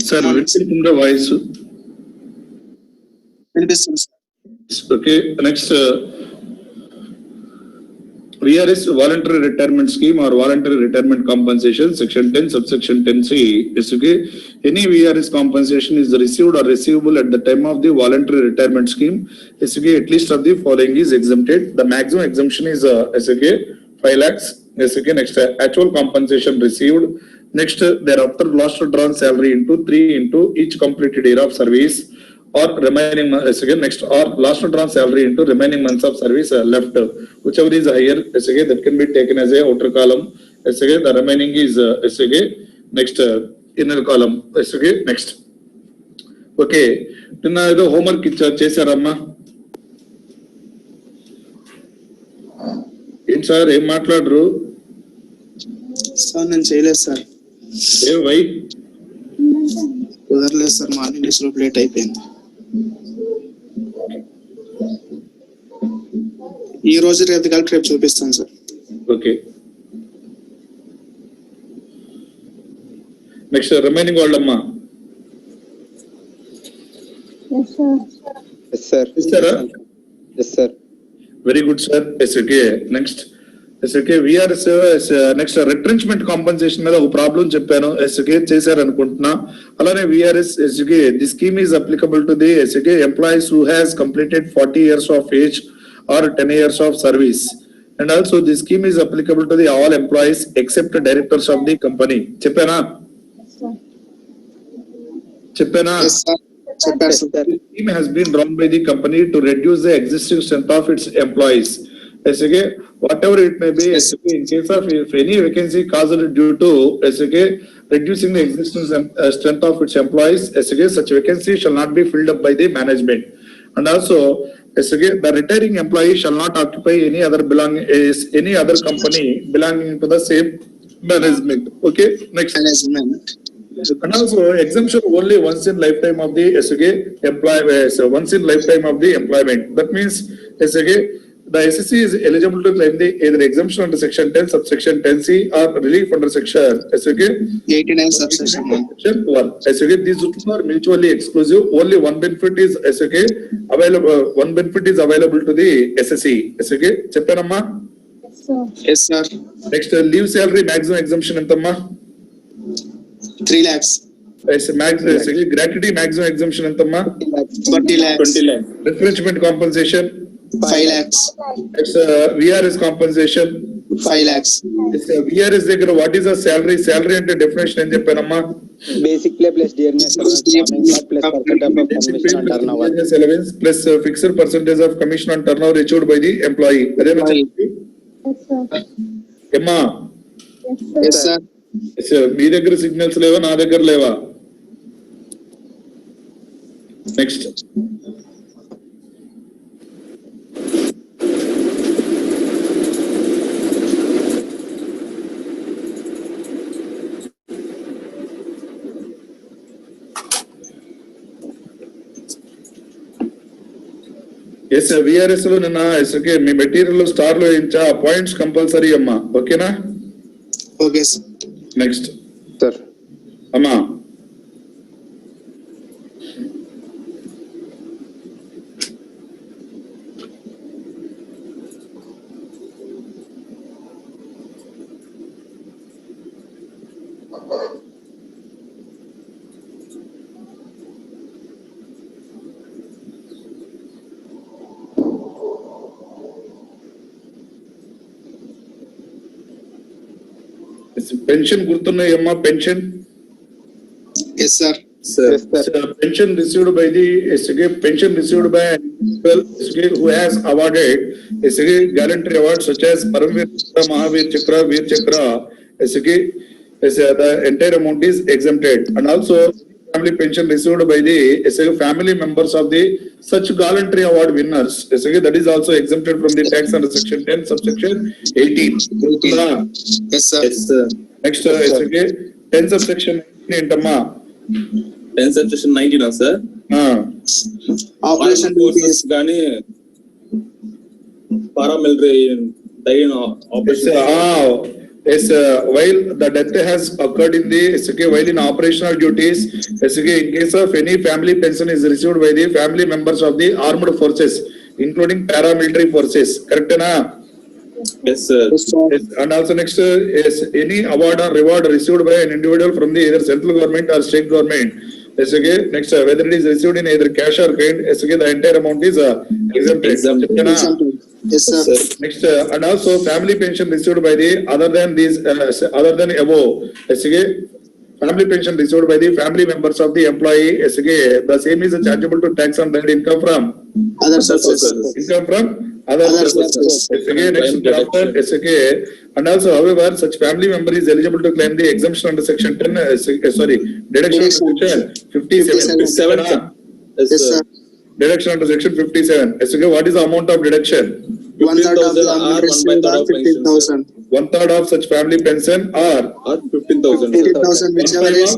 Sir, in the voice. Okay, next. VRS voluntary retirement scheme or voluntary retirement compensation, section 10, subsection 10C is okay. Any VRS compensation is received or receivable at the time of the voluntary retirement scheme. Is okay, at least of the following is exempted. The maximum exemption is okay, 5 lakhs. Is okay, next actual compensation received. Next, thereafter lost or drawn salary into 3 into each completed year of service. Or remaining again next or last drawn salary into remaining months of service left, whichever is higher again that can be taken as a outer column. Again the remaining is again next inner column. Again next. Okay, నిన్న ఏదో homework చేశారమ్మా? ఏం sir ఏం మాట్లాడరు? Sir నేను చేయలేదు sir. ఏ why? కుదరలేదు sir, morning days లో లేట్ అయిపోయింది. ఈ రోజు రేపు కలిపి రేపు చూపిస్తాను సార్. ఓకే, నెక్స్ట్ రిమైనింగ్ వాళ్ళమ్మా. Very good sir. ఎస్కే నెక్స్ట్. ఎస్కే విఆర్ఎస్ నెక్స్ట్ రిట్రెంచ్మెంట్ కాంపన్సేషన్ మీద ఒక ప్రాబ్లం చెప్పాను. ఎస్కే చేశారు అనుకుంటున్నా. అలానే విఆర్ఎస్ ఎస్కే the scheme is applicable to the ఎస్కే employees who has completed 40 years of age or 10 years of service, and also the scheme is applicable to the all employees except directors of the company. చెప్పానా? The scheme has been drawn by the company to reduce the existing strength of its employees. SK, whatever it may be, SK, in case of if any vacancy caused due to SK reducing the existing strength of its employees, SK, such vacancy shall not be filled up by the management. And also, SK, the retiring employee shall not occupy any other company belonging to the same management. Okay, next. Management. And also exemption only once in lifetime of the SK employee, once in lifetime of the employment. That means SK, the SSC is eligible to claim the either exemption under section 10 subsection 10C or relief under section SK 89 subsection 1. SK, these two are mutually exclusive. Only one benefit is SK available. One benefit is available to the SSC. SK, చెప్పానమ్మా? Yes sir. Next, leave salary maximum exemption ఎంతమ్మా? 3 lakhs. Gratuity maximum exemption ఎంతమ్మా? 20 lakhs. Retrenchment compensation 5 lakhs. It's VRS compensation 5 lakhs. It's VRS దగ్గర what is the salary? Salary అంటే definition ఏం చెప్పానమ్మా? Basic pay plus dearness allowance plus percentage of commission on turnover. Allowance plus fixed percentage of commission on turnover achieved by the employee. అదేనా? ఏమ్మా? Yes sir. మీ దగ్గర signals లేవా, నా దగ్గర లేవా? Next. Yes VRS లో నిన్న ఎస్కే మీ మెటీరియల్ లో స్టార్ లో ఇచ్చా పాయింట్స్ కంపల్సరీ అమ్మా. ఓకేనా? Okay sir. నెక్స్ట్ సార్ అమ్మా. పెన్షన్ గుర్తున్నాయమ్మా? Pension Yes sir. pension received by the pension received by who has awarded gallantry awards such as Paramveer Chakra, Mahavir Chakra, Veer Chakra, the entire amount is exempted. And also family pension received by the family members of the such gallantry award winners, that is also exempted from the tax under section 10 subsection 18. Yes sir. Next 10 subsection 19 ఏంటమ్మా? 10 subsection 19 sir. Operation forces గాని paramilitary operation Yes, while the death has occurred in the SK, while in operational duties, SK, in case of any family pension is received by the family members of the armed forces, including paramilitary forces. Correct na? Yes, sir. Yes, sir. Yes, and also next is any award or reward received by an individual from the either central government or state government. Yes, okay. Next, whether it is received in either cash or kind, yes, okay, the entire amount is exempted. Exempted. Okay, na? Exempted. Yes, sir. Yes, sir. Next, and also family pension received by the other than these, other than above, SK, family pension received by the family members of the employee, SK, the same is chargeable to tax on that income from, Other sources. income from other Other sources. sources. SK, next chapter, SK, and also however, such family member is eligible to claim the exemption under section 10, deduction under section 57. 57, sir. Yes, sir. Deduction under section 57. SK, what is the amount of deduction? 1/3 of the 15,000 or amount 1/3 received of are pension, 15,000. 1/3 of such family pension or Or 15,000. 15,000 whichever is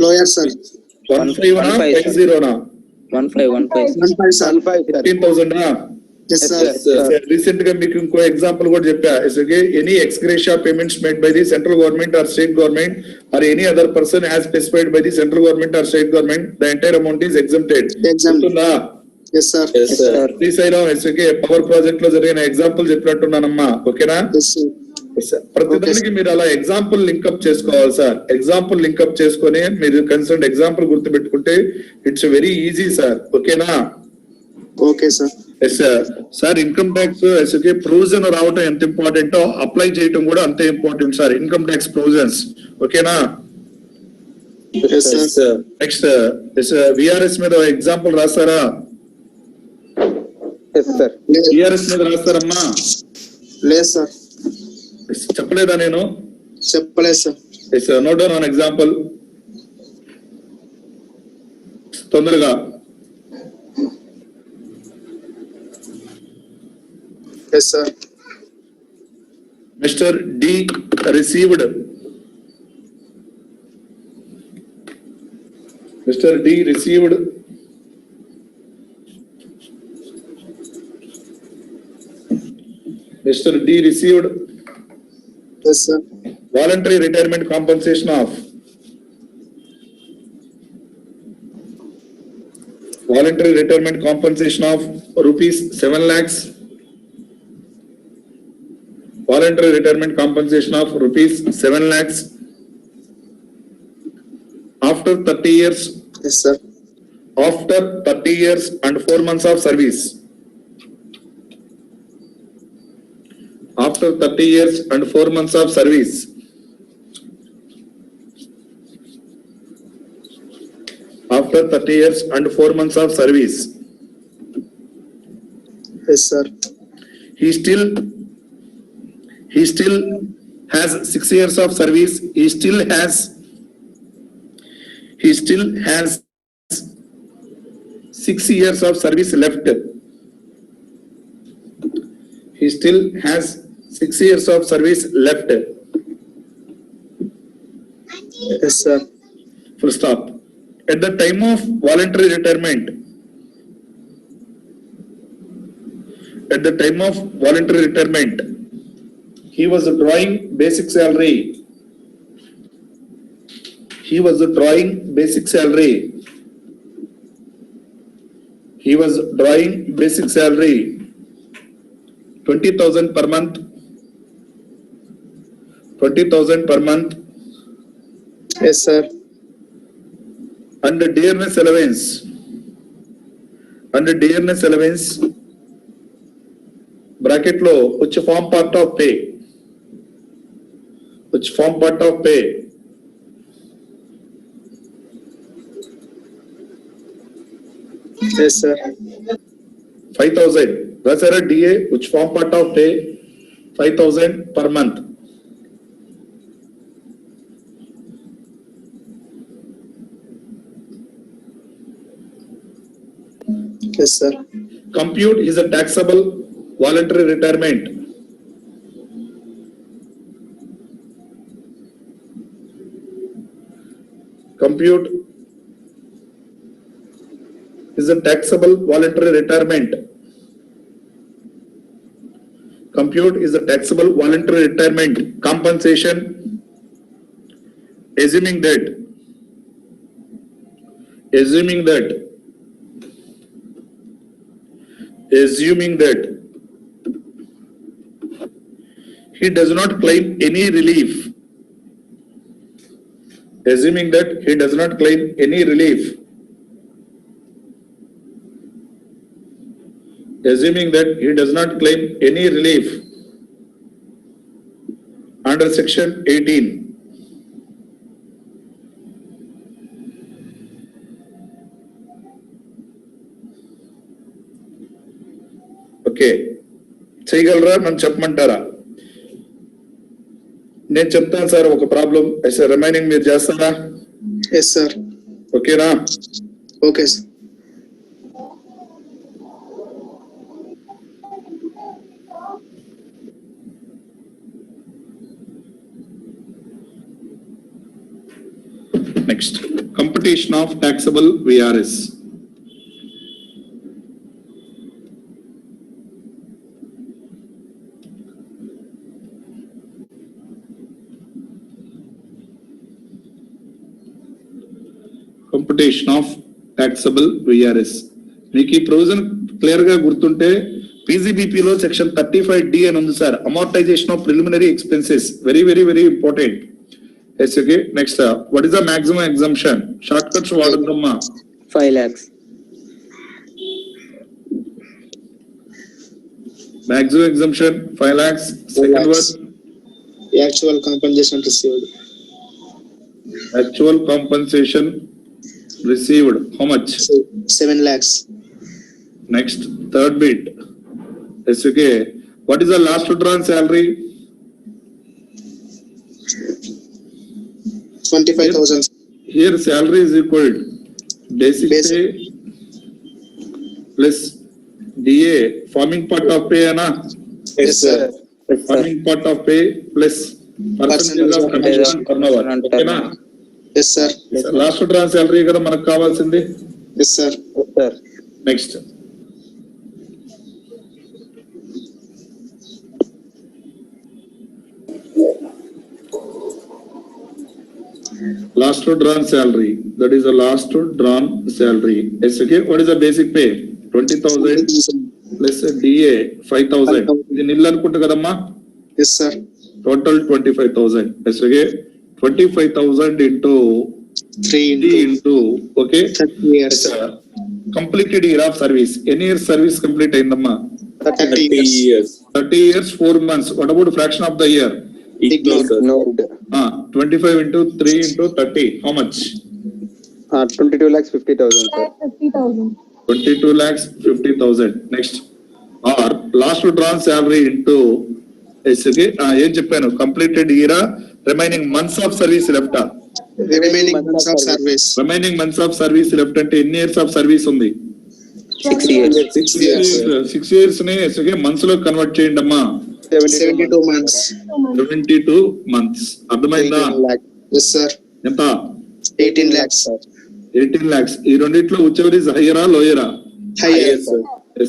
lower, sir. 15 na 15. 1/5, sir. 15, sir. 15,000 na. Yes, sir. Yes, sir. Recent గా మీకు ఇంకో example కూడా చెప్పా any ex gratia payments made by the central government or state government or any other person has specified by the central government or state government the entire amount is exempted. Exempt. Yes, sir. Yes, sir. Srisailam ఎస్కే power project లో జరిగిన example చెప్పినట్టున్నానమ్మా. ఓకేనా? Yes, sir. ప్రతిదానికి మీరు అలా example linkup చేసుకోవాలి sir. Example linkup చేసుకొని మీరు కన్సర్న్ ఎగ్జాంపుల్ గుర్తుపెట్టుకుంటే ఇట్స్ వెరీ ఈజీ సార్. ఓకేనా? Okay, sir. Yes sir income tax ఎస్కే ప్రొవిజన్ రావటం ఎంత ఇంపార్టెంటో అప్లై చేయటం కూడా అంతే important sir. Income tax provisions. ఓకేనా? Yes, sir. Yes, sir. Next VRS మీద ఎగ్జాంపుల్ రాస్తారా? Yes, sir. విఆర్ఎస్ మీద రాస్తారమ్మా? లేదు, sir. చెప్పలేదా నేను? చెప్పలేదు, sir. Yes note down on example తొందరగా. Yes, sir. Mr. D received. Mr. D received Mr. D received Yes, sir. voluntary retirement compensation of rupees 7 lakhs. Voluntary retirement compensation of rupees 7 lakhs after 30 years, Yes, sir. after 30 years and 4 months of service. After 30 years and 4 months of service. After 30 years and 4 months of service. Yes, sir. He still has 6 years of service. He still has 6 years of service left. He still has 6 years of service left. Yes, sir. Full stop. At the time of voluntary retirement, he was drawing basic salary. He was drawing 20,000 per month. 20,000 per month. Yes, sir. Under dearness allowance. Bracket లో which form part of pay. Yes, sir. 5,000. That's a DA which form part of pay 5,000 per month. Yes, sir. Compute is a taxable voluntary retirement. Compute is a taxable voluntary retirement. compute is the taxable voluntary retirement compensation, assuming that he does not claim any relief, assuming that he does not claim any relief, assuming that he does not claim any relief under section 18. Okay, చేయగలరా? నన్ను చెప్పమంటారా? నేను చెప్తాను sir ఒక problem, remaining మీరు చేస్తారా? Yes, sir. ఓకేనా? Okay, sir. Next, computation of taxable VRS. Computation of taxable VRS. మీకు ఈ ప్రొవిజన్ క్లియర్ గా గుర్తుంటే PGBP లో సెక్షన్ 35D అని ఉంది sir, amortisation of preliminary expenses. Very very very important. Yes okay. Next, what is the maximum exemption? Short cuts వాడద్దమ్మా. 5 lakhs. Maximum exemption 5 lakhs. Second one, Actual compensation received. actual compensation received. How much? 7 lakhs. Next, third bit. Yes, okay. What is the last drawn salary? 25,000. Here salary is equal to basic Basic. pay plus DA, forming part of pay, na? Yes, sir. Yes, sir. Forming part of pay plus percentage of commission on turnover. Okay, na? Yes, sir. Last drawn salary kada మనకు కావాల్సింది. Yes, sir. Yes, sir. Next. Last drawn salary. That is the last drawn salary. Yes, okay. What is the basic pay? 20,000 plus DA 5,000. ఇది నిల్ అనుకుంటా కదమ్మా. Yes, sir. Total 25,000. Yes, okay. 25,000 into 3 D into, okay. 30 years. Completed year of service. Any year service complete అయిందమ్మా? 30 30 years. years. 30 years 4 months. What about fraction of the year? Ignore, sir. Ignored. 25 into 3 into 30. How much? 22 lakhs 50,000, sir. 50,000. 22 lakhs 50,000. Next. Or last drawn salary into SK. ఏం చెప్పాను? Completed year, remaining months of service left. Remaining months of service. Remaining months of service left అంటే ఎన్ని years of service ఉంది? 6 years. 6 years. 6 years ని SK months లో convert చేయండి అమ్మా. 72 months. 72 months. అర్థమైందా? 18 lakhs. Yes, sir. ఎంత? 18 lakhs. 18 lakhs. ఈ రెండిట్లో whichever is higher or lower? Higher. Yes, sir.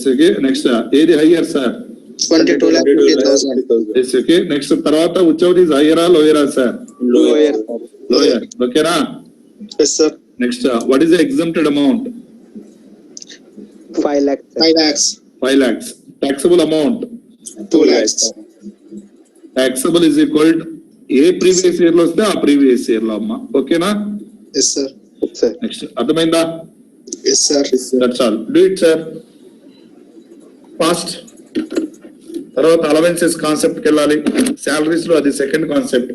SK. Next, ఏది higher sir? 22 lakh 50,000. 50,000. SK. Next, తర్వాత whichever is higher or lower sir? Lower. Lower. ఓకేనా? Yes, sir. Next, what is the exempted amount? 5 lakhs. 5 lakhs. 5 lakhs. Taxable amount. 2 lakhs. Taxable is equal to A previous year లో వస్తే ఆ previous year లో అమ్మా. ఓకేనా? Yes, sir. Yes, sir. Next, అర్థమైందా? Yes, sir. That's all. Do it sir fast. తర్వాత allowances concept కి వెళ్ళాలి. సాలరీస్ లో అది second concept.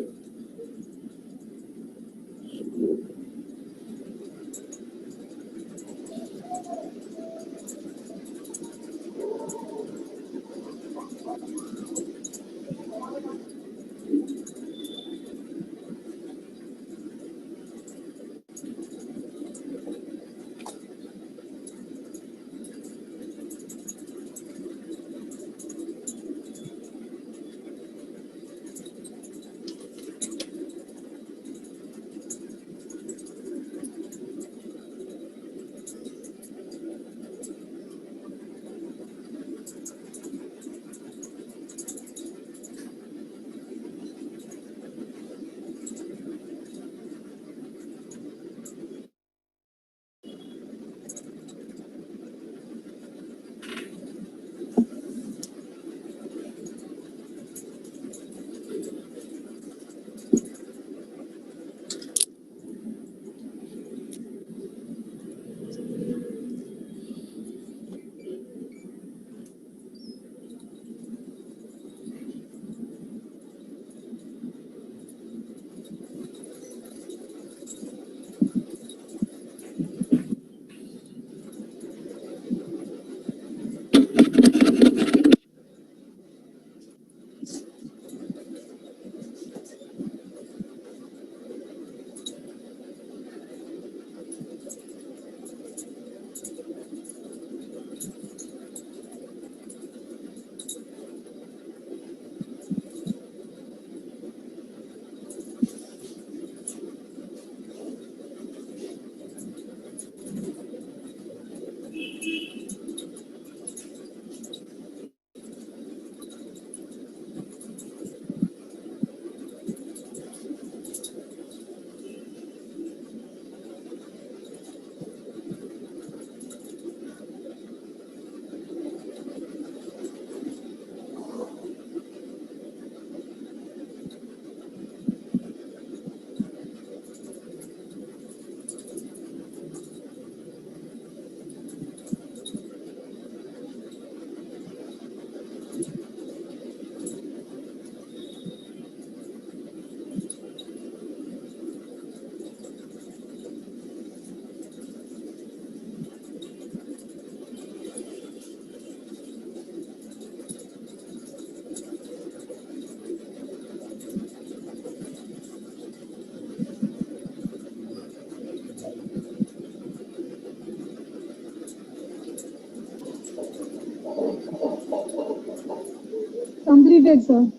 Completed, sir.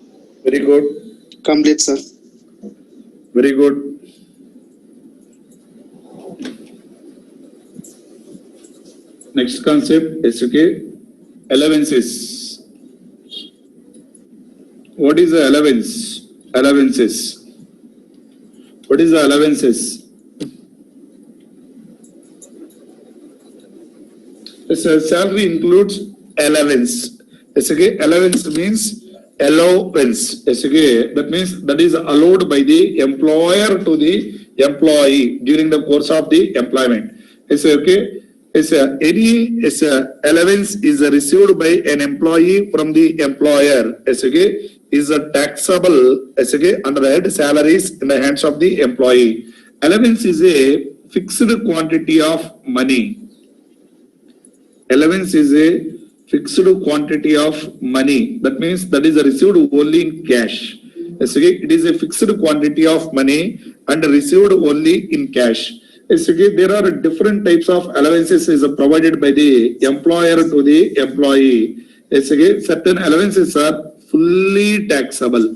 Very good. Complete, sir. Very good. Next concept is okay. Allowances. What is the allowance? Allowances. What is the allowances? Yes, salary includes allowance. Yes, okay. Allowance means allowance. Yes, okay. That means that is allowed by the employer to the employee during the course of the employment. Yes, okay. Yes, any allowance is received by an employee from the employer. Yes, okay. Is a taxable. Yes, okay. Under the head salaries in the hands of the employee. Allowance is a fixed quantity of money. Allowance is a fixed quantity of money. That means that is received only in cash. Yes, okay. It is a fixed quantity of money and received only in cash. Yes, okay. There are different types of allowances is provided by the employer to the employee. Yes, okay. Certain allowances are fully taxable.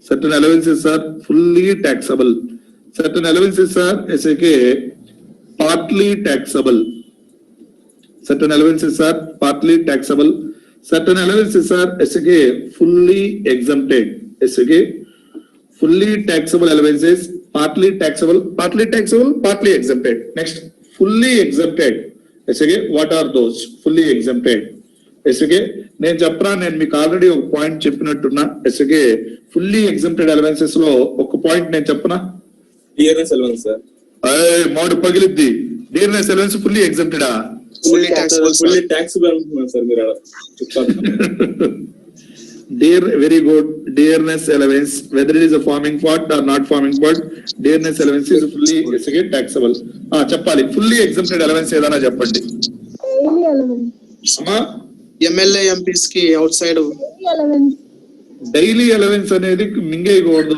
Certain allowances are fully taxable. Certain allowances are, yes, okay, partly taxable. Certain allowances are partly taxable. Certain allowances are SK fully exempted. SK fully taxable allowances, partly taxable, partly exempted. Next, fully exempted. SK what are those? Fully exempted. SK నేను చెప్పరా, నేను మీకు already ఒక point చెప్పినట్టున్నా. SK fully exempted allowances లో ఒక point నేను చెప్పనా? DNS allowance, sir. మాడు పగిలిద్ది. డిఆర్ఎస్ అలవెన్స్ fully exempted ఆ? Fully taxable, sir. Fully taxable అనుకున్నాను సార్ మీరు అలా చెప్పారు. Dear, very good. Dearness allowance, whether it is a farming part or not farming part, dearness allowance is fully taxable. చెప్పాలి. Fully exempted allowance ఏదైనా చెప్పండి. Daily allowance. అమ్మా, MLA MPs కి outside Daily allowance. Daily allowance అనేది మింగేయకూడదు.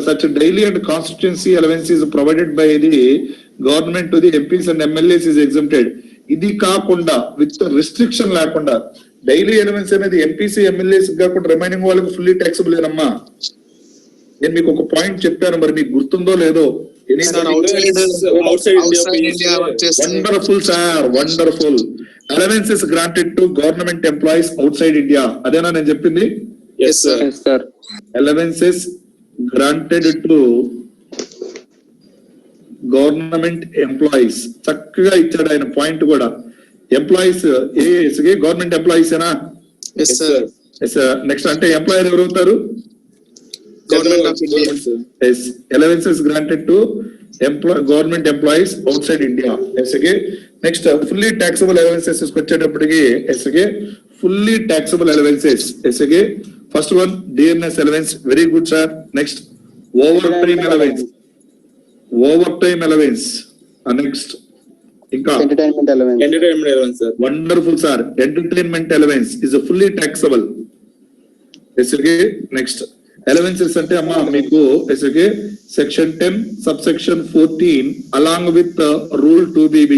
Such daily and constituency allowance is provided by the government to the MPs and MLAs is exempted. ఇది కాకుండా with restriction లేకుండా daily allowance అనేది ఎంపీసీ ఎమ్మెల్యేస్ కాకుండా remaining వాళ్ళకి fully taxable ఏనమ్మా. నేను మీకు ఒక పాయింట్ చెప్పాను, మరి మీకు గుర్తుందో లేదో? Sir, outside India వచ్చేసి wonderful sir, wonderful. Allowances granted to government employees out side India. అదేనా నేను చెప్పింది? Yes, sir. Yes, sir. Allowances granted to government employees. చక్కగా ఇచ్చాడు ఆయన పాయింట్ కూడా. ఎంప్లాయీస్ గవర్నమెంట్ ఎంప్లాయీస్ ఏనా? Yes, sir. నెక్స్ట్ అంటే ఎంప్లాయర్ ఎవరు అవుతారు? Government of India. Yes, allowances granted to government employees outside India. Next, fully taxable allowances వచ్చేటప్పటికి fully taxable allowances. First one, dearness allowance, very good sir. Next, overtime allowance. Overtime allowance. Next, ఇంకా Entertainment allowance. Entertainment allowance, sir. wonderful sir. Entertainment allowance is a fully taxable. Next, allowances అంటే అమ్మా మీకు section 10 subsection 14 along with rule 2BB.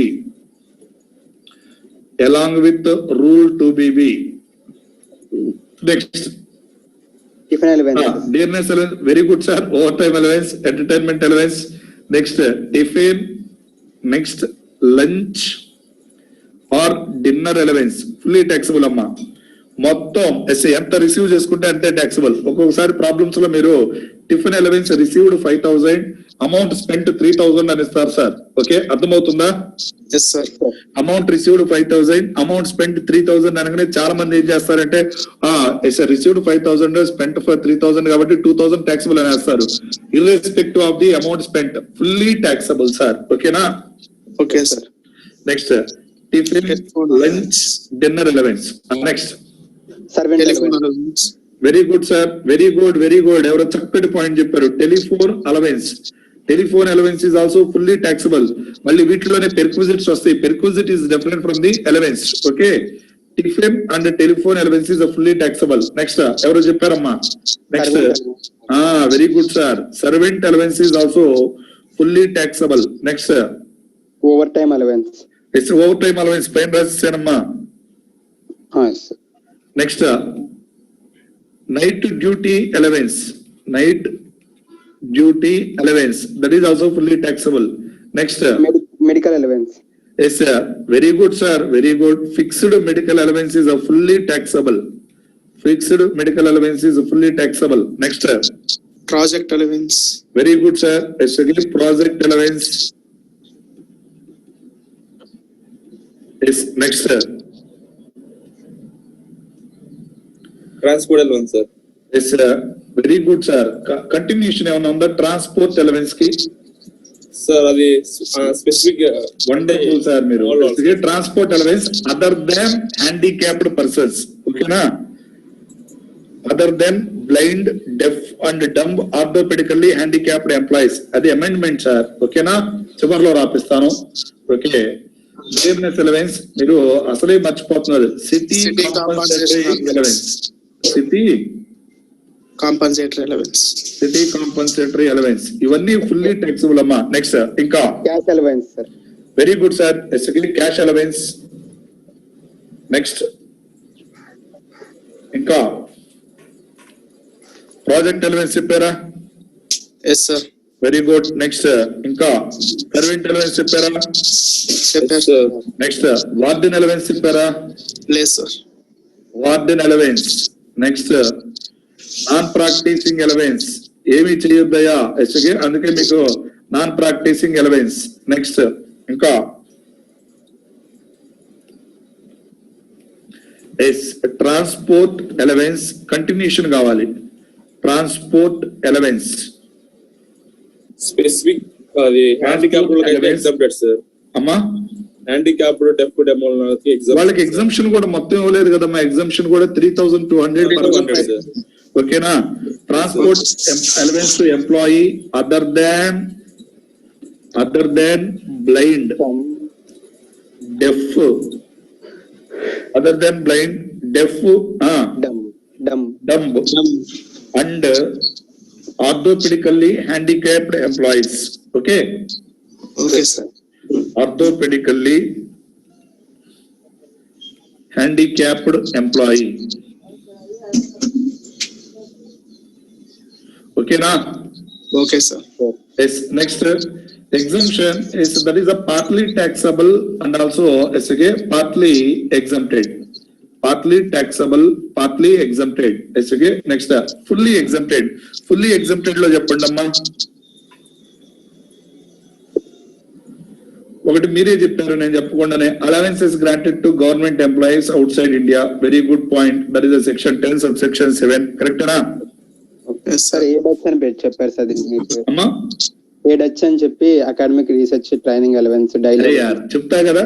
Along with rule 2BB. Next, Tiffin allowance. dearness allowance, very good sir. Overtime allowance, entertainment allowance. Next, tiffin. Next, lunch or dinner allowance, fully taxable అమ్మా. మొత్తం ఎంత receive చేసుకుంటే అంతే taxable. ఒక్కొక్కసారి problems లో మీరు tiffin allowance received 5,000, amount spent 3,000 అని ఇస్తారు సార్. ఓకే, అర్థమవుతుందా? Yes, sir. Amount received 5,000, amount spent 3,000 అనగానే చాలా మంది ఏం చేస్తారంటే రిసీవ్డ్ 5,000 స్పెంట్ ఫర్ 3,000 కాబట్టి 2,000 ట్యాక్సిబుల్ అని వేస్తారు. Irrespective of the amount spent, fully taxable sir. ఓకేనా? Okay, sir. Next, tiffin, lunch, dinner allowance. Next, Servant Telephone allowance. allowance. Very good sir, very good, very good. ఎవరో చక్కటి point చెప్పారు. Telephone allowance. Telephone allowance is also fully taxable. మళ్ళీ వీటిలోనే perquisites వస్తాయి. Perquisite is different from the allowance. Okay, tiffin and telephone allowance is fully taxable. Next, ఎవరో చెప్పారమ్మా? Next, very good sir. Servant allowance is also fully taxable. Next, Overtime allowance. Over time allowance పైన రాసేసానమ్మా. Yes, sir. Next, night duty allowance, that is also fully taxable. Next, Medical allowance. yes, sir. Very good, sir. Very good. Fixed medical allowance is a fully taxable. Fixed medical allowance is fully taxable. Next, sir. Project allowance. Very good, sir. Yes, again, project allowance. Yes, next, sir. Transport allowance, sir. Yes, sir. Very good, sir. Continuation on the transport allowance ki. Sir, అది specific. Wonderful, sir. Meeru. All also. Yes, transport allowance other than handicapped persons. Okay, na? Other than blind, deaf and dumb, orthopedically handicapped employees. అది amendment, sir. Okay, na? చివర్లో రాపిస్తాను. Okay. Dearness allowance మీరు అసలే మర్చిపోతున్నారు. City compensatory allowance. City compensatory allowance. ఇవన్నీ fully taxable అమ్మా. Next, sir. ఇంకా Cash allowance, sir. Very good sir. ఎస్ఎస్కే cash allowance. Next, ఇంకా ప్రాజెక్ట్ అలవెన్స్ చెప్పారా? Yes, sir. Very good. Next, ఇంకా సర్వెంట్ అలవెన్స్ చెప్పారా? Yes, నెక్స్ట్, వార్డెన్ అలవెన్స్ చెప్పారా? Yes, sir. Warden allowance. Next, non practising allowance. ఏమి చేయొద్దయా ఎస్ఎస్కే, అందుకే మీకు నాన్ ప్రాక్టీసింగ్ అలవెన్స్. నెక్స్ట్, ఇంకా ట్రాన్స్పోర్ట్ అలవెన్స్ కంటిన్యూషన్ కావాలి. ట్రాన్స్పోర్ట్ అలవెన్స్ Specific, అది హ్యాండిక్యాప్ exempted, sir. అమ్మా, హ్యాండిక్యాప్ డెఫ్ డెమో వాళ్ళకి ఎగ్జామ్షన్ కూడా మొత్తం ఇవ్వలేదు కదమ్మా. ఎగ్జామ్షన్ కూడా 3,200 per month. ఓకేనా? Transport allowance to employee other than blind, deaf, other than blind, deaf, dumb and orthopedically handicapped employees. Okay, Okay, sir. orthopedically handicapped employee. Okay na? Okay, sir. Yes. Next, exemption is that is a partly taxable and also SK partly exempted. Partly taxable, partly exempted. SK. Next, fully exempted. Fully exempted lo cheppandi amma. ఒకటి మీరే చెప్పారు, నేను చెప్పకుండానే. Allowances granted to government employees out side India. Very good point. That is section 10 subsection 7. కరెక్టేనా? Yes, sir sir. ఏ Dutch అని పెట్టి చెప్పారు sir దీనికి. అమ్మా, ఏ డచ్ అని చెప్పి అకాడమిక్ రీసెర్చ్ ట్రైనింగ్ అలవెన్స్ అరే డైలీ. యార్ చెప్తా కదా.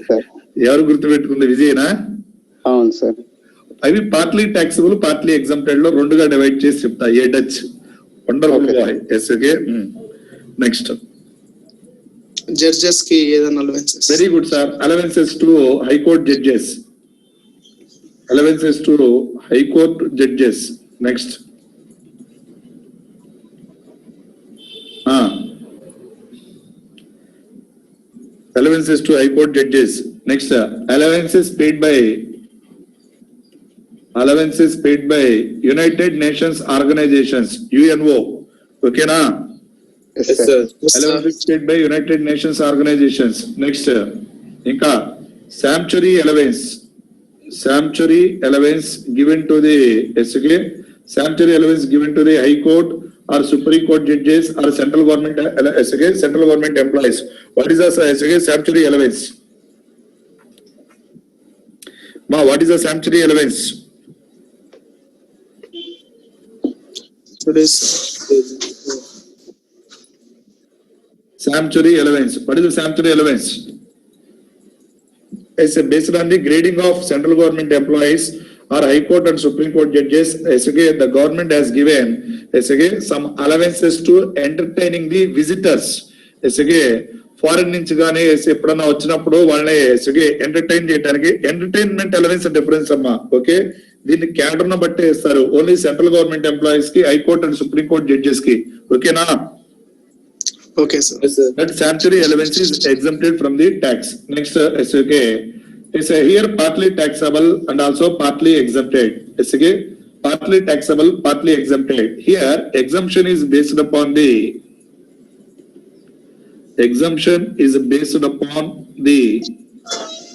సార్ ఎవరు గుర్తుపెట్టుకుంది? విజయనా? అవును సార్. అవి పార్ట్లీ టాక్సిబుల్, పార్ట్లీ ఎగ్జామ్టెడ్ లో రెండుగా డివైడ్ చేసి చెప్తా. ఏ డచ్. Wonderful boy. Yes. Okay. Next, Judges కి ఏదైనా allowances. Very good sir. Allowances to high court judges. Allowances to high court judges. Next, allowances to high court judges. Next, allowances paid by United Nations organizations, UNO. Okay na? Yes, Yes, sir. sir. Yes, sir. Allowances paid by United Nations organizations. Next, inka sanctuary allowance given to the SK, sanctuary allowance given to the high court or supreme court judges or central government SK, central government employees. What is the SK sanctuary allowance? Ma, what is the sanctuary allowance? Today's Sanctuary allowance. What is the sanctuary allowance? It's based on the grading of central government employees or high court and supreme court judges. The government has given some allowances to entertaining the visitors. Foreign నుంచి కానీ ఎప్పుడన్నా వచ్చినప్పుడు వాళ్ళని entertain చేయడానికి entertainment allowance difference అమ్మా. Okay, దీన్ని cadre ను బట్టే ఇస్తారు. ఓన్లీ సెంట్రల్ గవర్నమెంట్ ఎంప్లాయీస్ కి, high court and supreme court judges కి. ఓకేనా? okay, sir. Yes, sir. That sanctuary allowance is exempted from the tax. Next, SK is here partly taxable and also partly exempted. SK partly taxable, partly exempted. Here, exemption is based upon the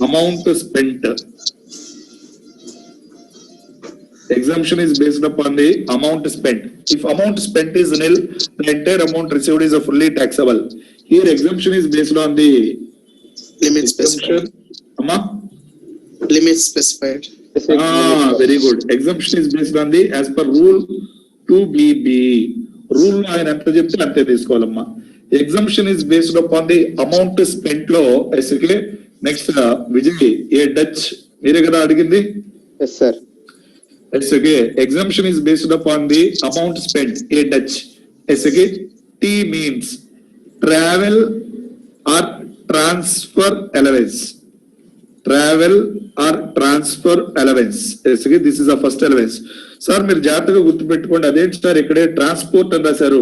amount spent. Exemption is based upon the amount spent. If amount spent is nil, the entire amount received is fully taxable. Here, exemption is based on the Limit specified. exemption. Amma? Limit specified. Very good. Exemption is based on the as per rule 2BB. Rule ఆయన ఎంత చెప్తే అంతే తీసుకోవాలమ్మా. Exemption is based upon the amount spent లో ఎస్కే next Vijay ఏ డచ్ మీరే కదా అడిగింది. Yes, sir. ఎస్కే exemption is based upon the amount spent ఏ డచ్ ఎస్కే T means travel or transfer allowance. Travel or transfer allowance. This is the first allowance. Sir మీరు జాగ్రత్తగా గుర్తుపెట్టుకోండి. అదేంటి సార్ ఇక్కడే ట్రాన్స్పోర్ట్ అని రాశారు.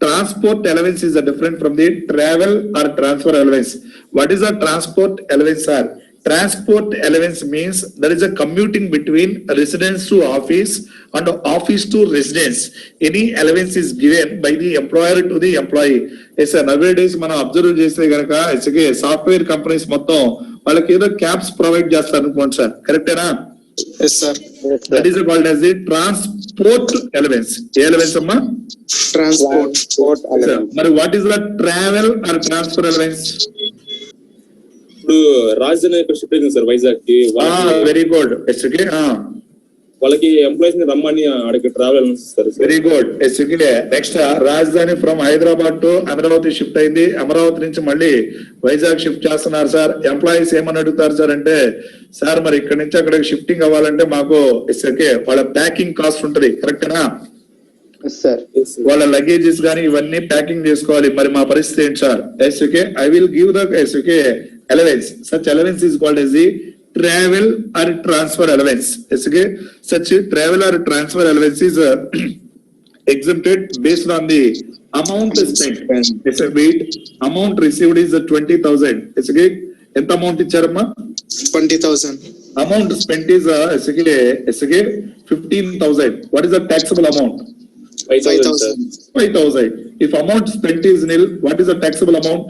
Transport allowance is different from the travel or transfer allowance. What is the transport allowance, sir? Transport allowance means there is a commuting between residence to office and office to residence. Any allowance is given by the employer to the employee. Yes, sir. Nowadays మనం observe చేస్తే గనక software companies మొత్తం వాళ్ళకి ఏదో cabs provide చేస్తారు అనుకోండి sir, కరెక్టేనా? Yes, sir. That is called as the transport allowance. A allowance అమ్మా? Transport. Sir, మరి what is the travel or transfer allowance? ఇప్పుడు రాజధాని ఇక్కడ షిఫ్ట్ అయింది సార్ వైజాగ్ కి. Very good. ఎస్కే వాళ్ళకి ఎంప్లాయీస్ ని రమ్మని అక్కడికి ట్రావెల్ ఇస్తారు సార్. Very good. ఎస్కే నెక్స్ట్ రాజధాని from Hyderabad to Amaravati shift అయింది. అమరావతి నుంచి మళ్ళీ వైజాగ్ షిఫ్ట్ చేస్తున్నారు సార్. ఎంప్లాయీస్ ఏమని అడుగుతారు సార్ అంటే, సార్ మరి ఇక్కడ నుంచి అక్కడికి షిఫ్టింగ్ అవ్వాలంటే మాకు ఎస్కే వాళ్ళ ప్యాకింగ్ కాస్ట్ ఉంటది, కరెక్టేనా? Yes, sir. వాళ్ళ లగేజెస్ గానీ ఇవన్నీ ప్యాకింగ్ చేసుకోవాలి. మరి మా పరిస్థితి ఏంటి సార్? ఎస్కే ఐ విల్ గివ్ ద ఎస్కే allowance. Such allowance is called as the travel or transfer allowance. Okay, such travel or transfer allowance is exempted based on the amount spent. It's a wait. Amount received is 20,000. Okay, ఎంత amount ఇచ్చారమ్మా? 20,000. Amount spent is 15,000. What is the taxable amount? 5,000. 5,000. If amount spent is nil, what is the taxable amount?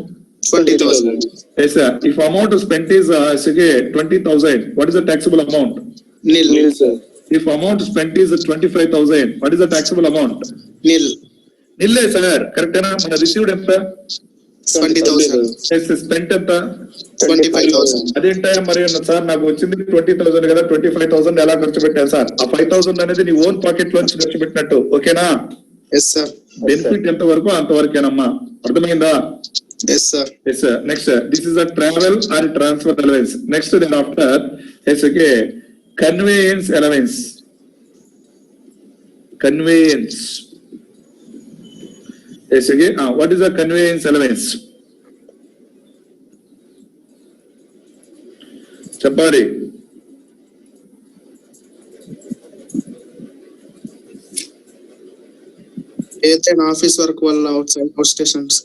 20,000. Yes, sir. If amount spent is 20,000, what is the taxable amount? Nil. sir. If amount spent is 25,000, what is the taxable amount? Nil. Nil, sir. Correct na? Mana received enta? 20,000. Yes, spent enta? 25,000. అదేంటా మరి sir నాకు వచ్చింది 20,000 కదా, 25,000 ఎలా ఖర్చు పెట్టారు sir? ఆ 5,000 అనేది నీ ఓన్ పాకెట్ లోంచి ఖర్చు పెట్టినట్టు, ఓకేనా? Yes, sir. బెనిఫిట్ ఎంత వరకు అంతవరకేనమ్మా, అర్థమైందా? Yes, sir. Yes, sir. Next, this is a travel and transfer allowance. Next, then after, yes, okay, conveyance allowance. Conveyance. Yes, okay. What is a conveyance allowance? Chapari. ఏదైనా office work వల్ల out stations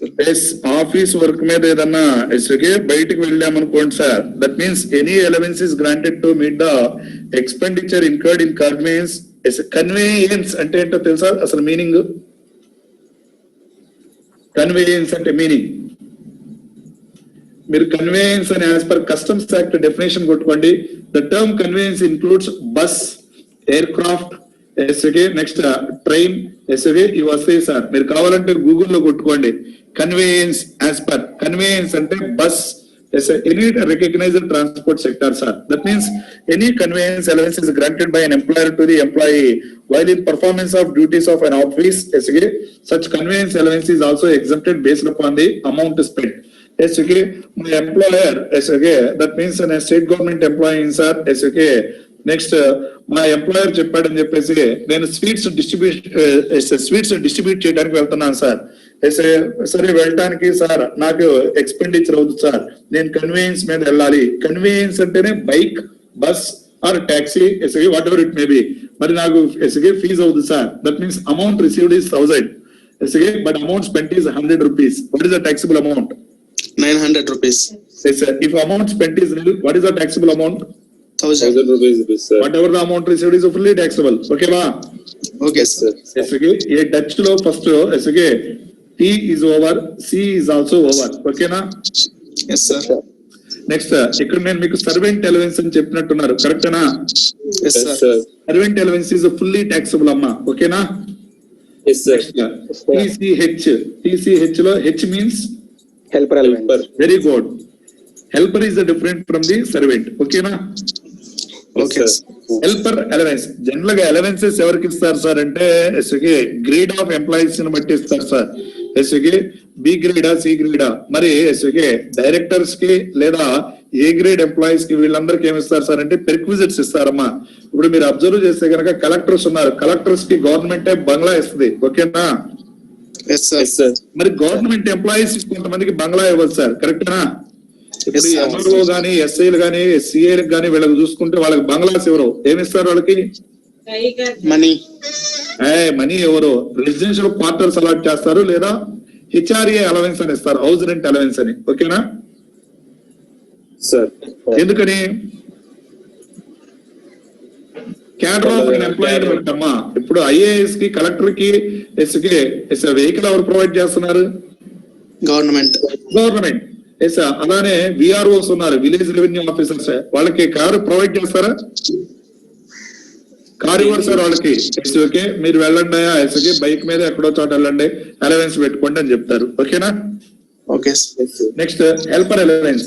office work మీద ఏదన్నా ఎస్కే బయటికి వెళ్ళామనుకోండి sir, that means any allowance is granted to meet the expenditure incurred in conveyance. Conveyance అంటే ఏంటో తెలుసా అసలు మీనింగ్? కన్వేయన్స్ అంటే మీనింగ్ మీరు కన్వేయన్స్ అని as per customs act definition కొట్టుకోండి. The term conveyance includes bus, aircraft, ఎస్కే next train, ఎస్కే ఇవి వస్తాయి సార్. మీరు కావాలంటే గూగుల్లో కొట్టుకోండి కన్వేయన్స్ యాజ్ పర్. కన్వేయన్స్ అంటే bus, any recognized transport sector, sir. That means any conveyance allowance is granted by an employer to the employee while in performance of duties of an office. Such conveyance allowance is also exempted based upon the amount spent. My employer, that means a state government employee, sir. Next, my employer చెప్పాడని చెప్పేసి నేను sweets distribute చేయడానికి వెళ్తున్నాను sir. సరే వెళ్ళటానికి sir నాకు expenditure అవుతుంది sir, నేను కన్వీనియన్స్ మీద వెళ్ళాలి. కన్వీనియన్స్ అంటేనే bike, bus or taxi, what ever it may be. మరి నాకు ఫీజ్ అవుతుంది sir. That means amount received is 1,000, but amount spent is 100 rupees. What is the taxable amount? 900 rupees. If amount spent is nil, what is the taxable amount? 1000. 1000 rupees, sir. Whatever the amount received is fully taxable. Okay, ba? Okay, sir. Yes, okay. A Dutch law first, yes, okay. T is over, C is also over. Okay, na? Yes, sir. Next ఇక్కడ నేను మీకు servant allowance అని చెప్పినట్టున్నారు కరెక్టేనా? Yes, Yes, sir. sir. Servant allowance is fully taxable అమ్మా, ఓకేనా? Yes, sir. TCH లో H means helper allowance. Helper. Very good. Helper is different from the servant, ఓకేనా? Okay, Yes, sir. Helper allowance general గా allowances ఎవరికి ఇస్తారు sir అంటే SK grade of employees ని బట్టి ఇస్తారు సార్. ఎస్కే బి గ్రేడా సి గ్రేడా, మరి ఎస్కే డైరెక్టర్స్ కి లేదా ఏ గ్రేడ్ ఎంప్లాయీస్ కి వీళ్ళందరికీ ఏమి ఇస్తారు సార్ అంటే పెర్క్విజిట్స్ ఇస్తారమ్మా. ఇప్పుడు మీరు అబ్జర్వ్ చేస్తే కనుక కలెక్టర్స్ ఉన్నారు, కలెక్టర్స్ కి గవర్నమెంటే బంగ్లా ఇస్తుంది, ఓకేనా? Yes, sir. Yes, sir. మరి గవర్నమెంట్ ఎంప్లాయీస్ కొంతమందికి బంగ్లా ఇవ్వదు సార్, కరెక్టేనా? ఇప్పుడు Yes, sir. ఎంఆర్ఓ గానీ ఎస్ఐలు గానీ సిఐలకు గానీ వీళ్ళకి చూసుకుంటే వాళ్ళకి బంగ్లాస్ ఎవరు ఏమిస్తారు వాళ్ళకి? Money. మనీ ఎవరు రెసిడెన్షియల్ క్వార్టర్స్ అలాట్ చేస్తారు లేదా హెచ్ఆర్ఏ అలవెన్స్ అని ఇస్తారు, హౌస్ రెంట్ అలవెన్స్ అని, ఓకేనా? Sir. ఎందుకని క్యాడర్ ఆఫ్ ఎంప్లాయీ పెట్టమ్మా. ఇప్పుడు ఐఏఎస్ కి కలెక్టర్ కి ఎస్కే వెహికల్ ఎవరు ప్రొవైడ్ చేస్తున్నారు? Government. గవర్నమెంట్. ఎస్ అలానే విఆర్ఓస్ ఉన్నారు, విలేజ్ రెవెన్యూ ఆఫీసర్స్, వాళ్ళకి కారు ప్రొవైడ్ చేస్తారా? కారు ఇవ్వరు సార్ వాళ్ళకి. ఓకే మీరు వెళ్ళండి ఎస్కే బైక్ మీద ఎక్కడో చోట వెళ్ళండి అలవెన్స్ పెట్టుకోండి అని చెప్తారు, ఓకేనా? Okay, sir. Yes, sir. Next, helper allowance.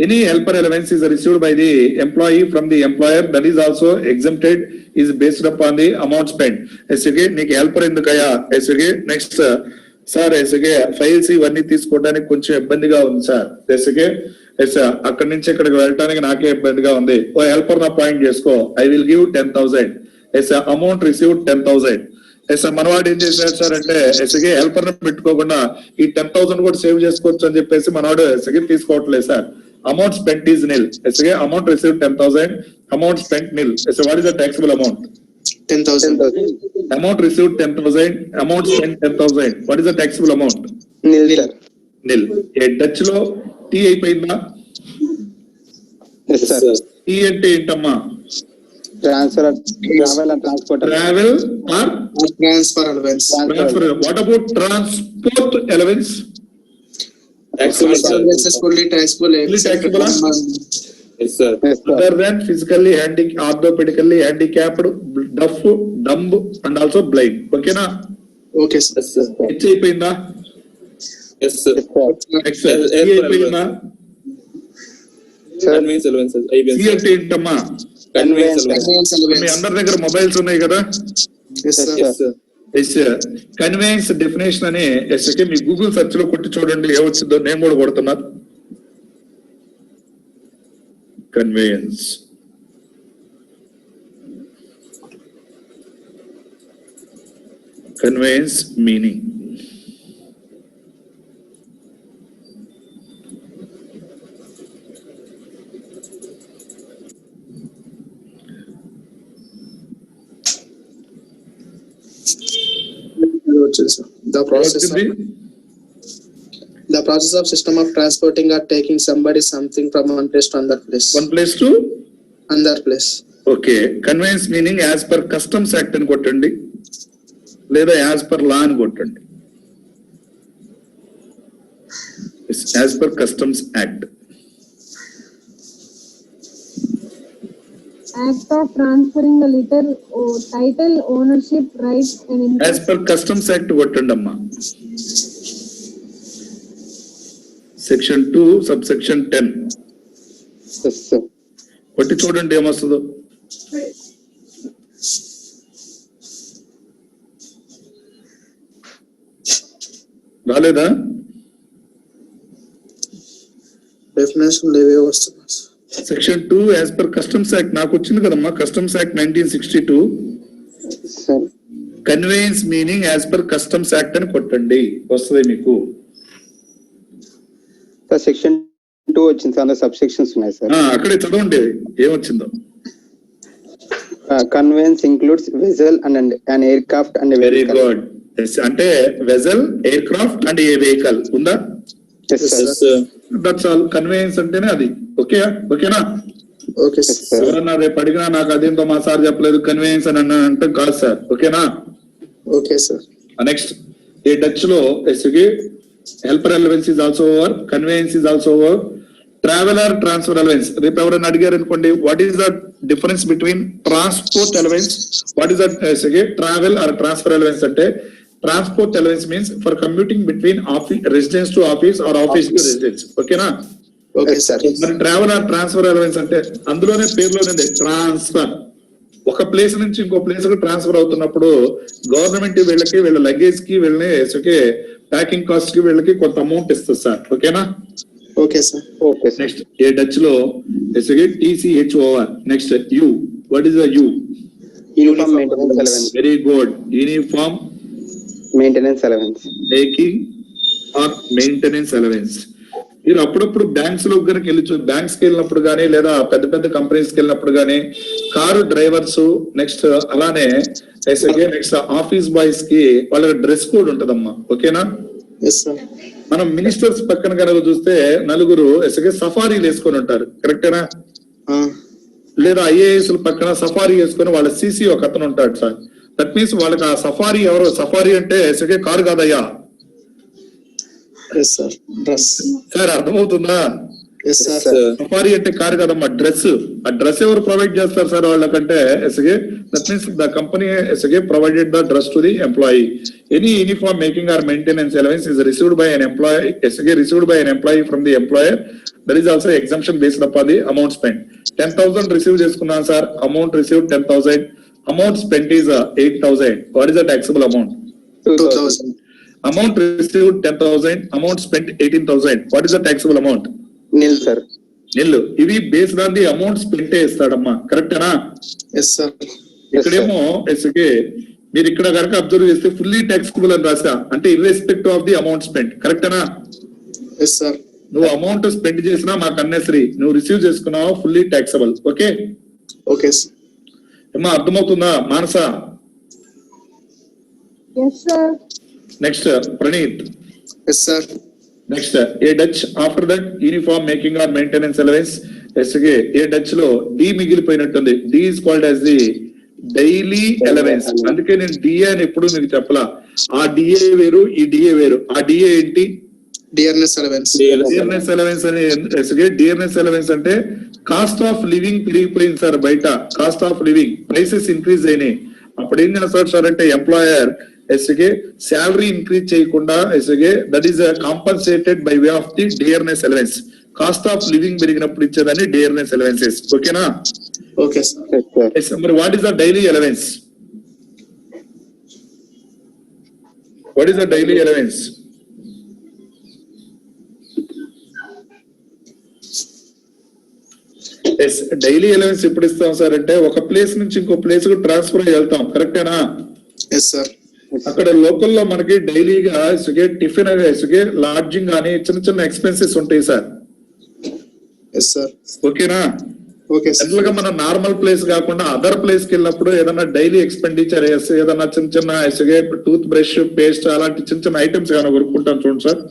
Any helper allowance is received by the employee from the employer that is also exempted is based upon the amount spent. SK, నీకు helper ఎందుకయ్యా? SK, next, sir SK files ఇవన్నీ తీసుకోవడానికి కొంచెం ఇబ్బందిగా ఉంది sir. SK, అక్కడి నుంచి ఇక్కడికి వెళ్ళడానికి నాకే ఇబ్బందిగా ఉంది. ఓ హెల్పర్ నా పాయింట్ చేసుకో, I will give 10,000. Amount received 10,000. మనవాడు ఏం చేశాడు సార్ అంటే ఎస్గే హెల్పర్ ని పెట్టుకోకుండా ఈ 10,000 కూడా సేవ్ చేసుకోవచ్చు అని చెప్పేసి మనవాడు ఎస్గే తీసుకోవట్లేదు sir. Amount spent is nil. ఎస్గే amount receive 10,000, amount spent nil. What is the taxable amount? 10,000. Amount received 10,000, amount spent 10,000. What is the taxable amount? Nil, sir. Nil. ఏ డచ్ లో టీ అయిపోయిందా? Yes, Yes, sir. sir. T అంటే ఏంటమ్మా? Transfer, travel and transport. Travel or Transfer allowance. Transfer. What about transport allowance? Taxable, sir. Allowance is fully taxable. Fully taxable, Yes, sir. Yes, sir. Other than physically orthopedically handicapped, deaf, dumb and also blind. ఓకేనా? Okay, sir. Yes, sir. H అయిపోయిందా? Yes, sir. Yes, sir. Next T అయిపోయిందా? Sir, Conveyance allowance, sir. T అంటే ఏంటమ్మా? Conveyance allowance. Conveyance మీ allowance. అందరి దగ్గర mobiles ఉన్నాయి కదా? Yes, sir. Yes, sir. Conveyance definition అని ఎస్కే మీ గూగుల్ సెర్చ్ లో కొట్టి చూడండి ఏమొచ్చిందో. నేను కూడా కొడుతున్నా. Conveyance conveyance meaning The process of system of transporting or taking somebody something from one place to another place. One place to Another place. Okay. Conveyance meaning as per customs act అని కొట్టండి లేదా as per law అని కొట్టండి. As per customs act. Act of transferring the title, ownership, rights and as interest. Per customs act కొట్టండి అమ్మా. Section 2 sub section 10 yes, sir. కొట్టి చూడండి ఏమొస్తుందో. రాలేదా? Definition లేవే వస్తున్నా. Section 2 as per customs act నాకు వచ్చింది కదమ్మా. Customs act 1962 Sir, conveyance meaning as per customs act అని కొట్టండి వస్తుంది మీకు. sir, section 2 వచ్చింది సార్, అందులో సబ్ సెక్షన్స్ ఉన్నాయి సార్. అక్కడే చదవండి ఏమొచ్చిందో. Conveyance includes vessel and an aircraft and a very vehicle. Good. అంటే vessel, aircraft and a vehicle ఉందా? Yes, sir. Yes, sir. That's all. Conveyance అంటేనే అది. ఓకే ఓకేనా? Okay, sir. ఎవరన్నా రేపు అడిగినా నాకు అదేంతో మా సార్ చెప్పలేదు కన్వీనియన్స్ అని అంటే కాదు సార్, ఓకేనా? Okay, sir. నెక్స్ట్ ఈ డచ్ లో ఎస్కి helper allowance is also over, convenience is also over, traveller transfer allowance. రేపు ఎవరైనా అడిగారు అనుకోండి, what is the difference between transport allowance, what is the travel or transfer allowance అంటే, transport allowance means for commuting between office residence to office or office to residence, ఓకేనా? Okay, sir. మరి travel or transfer allowance అంటే అందులోనే పేరులోనే transfer, ఒక place నుంచి ఇంకో place కు ట్రాన్స్ఫర్ అవుతున్నప్పుడు గవర్నమెంట్ వీళ్ళకి వీళ్ళ లగేజ్ కి వీళ్ళని ప్యాకింగ్ కాస్ట్ కి వీళ్ళకి కొంత అమౌంట్ ఇస్తుంది సార్, ఓకేనా? Okay, sir. Okay, sir. Next ఏ డచ్ లో TCHOR. Next U, what is the U? Uniform maintenance allowance. Very good. Uniform Maintenance allowance. Taking or maintenance allowance. మీరు అప్పుడప్పుడు బ్యాంక్స్ లో కనుక బ్యాంక్స్ కి వెళ్ళినప్పుడు కానీ లేదా పెద్ద పెద్ద కంపెనీస్ కి వెళ్ళినప్పుడు కానీ కారు డ్రైవర్స్ నెక్స్ట్ అలానే నెక్స్ట్ ఆఫీస్ బాయ్స్ కి వాళ్ళ డ్రెస్ కోడ్ ఉంటదమ్మా, ఓకేనా? Yes, sir. మనం మినిస్టర్స్ పక్కన కనుక చూస్తే నలుగురు సఫారీలు వేసుకొని ఉంటారు, కరెక్టేనా? లేదా ఐఏఎస్ పక్కన సఫారీ వేసుకొని వాళ్ళ సిసి ఒక అతను ఉంటాడు సార్. దట్ మీన్స్ వాళ్ళకి ఆ సఫారీ ఎవరో, సఫారీ అంటే కారు కాదయ్యా Yes, sir. Dress. సార్, అర్థమవుతుందా? Yes, sir. సఫారీ అంటే కారు కదమ్మా, డ్రెస్. ఆ డ్రెస్ ఎవరు ప్రొవైడ్ చేస్తారు సార్ వాళ్ళకంటే that means the company provided the dress to the employee. Any uniform making or maintenance allowance is received by an employee, received by an employee from the employer. There is also exemption based upon the amount spent. 10,000 receive చేసుకున్నాను sir, amount received 10,000, amount spent is 8,000. What is the taxable amount? 2,000. Amount received 10,000, amount spent 18,000. What is the taxable amount? Nil, sir. Nil. ఇవి based on the amount spent ఇస్తాడమ్మా, కరెక్టేనా? Yes, sir. ఇక్కడేమో మీరు ఇక్కడ కనుక observe చేస్తే fully taxable అని రాసా, అంటే irrespective of the amount spent, కరెక్టేనా? Yes, sir. నువ్వు అమౌంట్ స్పెండ్ చేసినా మాకు అన్నెసరీ, నువ్వు రిసీవ్ చేసుకున్నావు fully taxable, okay? Okay, sir. అమ్మా అర్థమవుతుందా Manasa? Yes, sir. Next Praneeth. Yes, sir. Next ఏ డచ్ after that uniform making or maintenance allowance ఏ డచ్ లో డి మిగిలిపోయినట్టుంది. D is called as the daily allowance. అందుకే నేను డిఏ అని ఎప్పుడు మీకు చెప్పలా. ఆ డిఏ వేరు, ఈ డిఏ వేరు. ఆ డిఏ ఏంటి? Dearness allowance. డియర్నెస్ అలవెన్స్ అని. డియర్నెస్ అలవెన్స్ అంటే కాస్ట్ ఆఫ్ లివింగ్ పెరిగిపోయింది సార్, బయట cost of living prices increase అయినాయి. అప్పుడు ఏం చేస్తారు సార్ అంటే ఎంప్లాయర్ శాలరీ ఇంక్రీజ్ చేయకుండా that is compensated by way of the dearness allowance. Cost of living పెరిగినప్పుడు ఇచ్చేదాన్ని డియర్నెస్ అలవెన్సెస్, ఓకేనా? Okay, sir. Yes, sir. మరి what is the daily allowance? What is the daily allowance? Daily allowance ఎప్పుడు ఇస్తాం sir అంటే ఒక place నుంచి ఇంకో ప్లేస్ కు ట్రాన్స్ఫర్ అయ్యి వెళ్తాం, కరెక్టేనా? Yes, sir. అక్కడ లోకల్లో మనకి డైలీగా టిఫిన్ లాడ్జింగ్ కానీ చిన్న చిన్న ఎక్స్పెన్సెస్ ఉంటాయి సార్, Yes, sir. ఓకేనా? Okay, sir. జనరల్ గా మనం నార్మల్ ప్లేస్ కాకుండా అదర్ ప్లేస్ కి వెళ్ళినప్పుడు ఏదైనా డైలీ ఎక్స్పెండిచర్ ఏదైనా చిన్న చిన్న టూత్ బ్రష్, పేస్ట్ అలాంటి చిన్న చిన్న ఐటమ్స్ ఏమైనా కొనుక్కుంటాం చూడండి sir.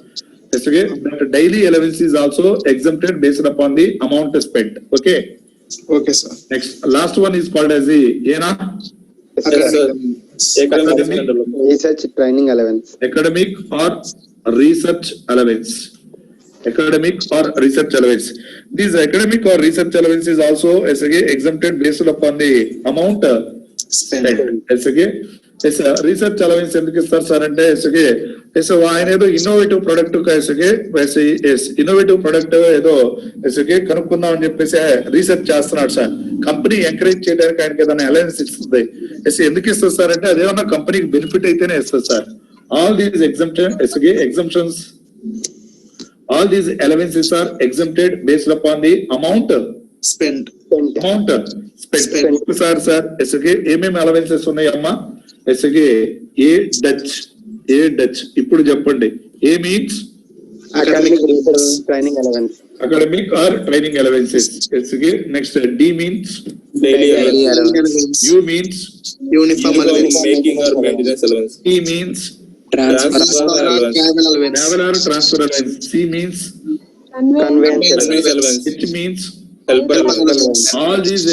That daily allowance is also exempted based upon the amount spent, okay? Okay, sir. Next last one is called as the ఏనా? Research training allowance. Academic or research allowance. Academic or research allowance. This academic or research allowance is also exempted based upon the amount spent. Research allowance ఎందుకు ఇస్తారు sir అంటే ఆయన ఏదో innovative product innovative product ఏదో కనుక్కుందాం అని చెప్పేసి research చేస్తున్నాడు సార్. కంపెనీ ఎంకరేజ్ చేయడానికి ఆయనకి ఏదైనా అలవెన్స్ ఇస్తుంది. ఎందుకు ఇస్తుంది సార్ అంటే అదేమన్నా కంపెనీకి బెనిఫిట్ అయితేనే ఇస్తుంది sir. All these exemptions, all these allowances are exempted based upon the amount Spent. spent. Sir ఏమేమి అలవెన్సెస్ ఉన్నాయి అమ్మా? ఏ డచ్ ఇప్పుడు చెప్పండి. ఏ means Academic research training allowance. academic or training allowances. Next D means Daily allowance. U means Uniform allowance. making or maintenance allowance. T means Transfer allowance. Travel allowance. travel or transfer allowance. C means Conveyance. Conveyance allowance. allowance. H means Helper allowance. All these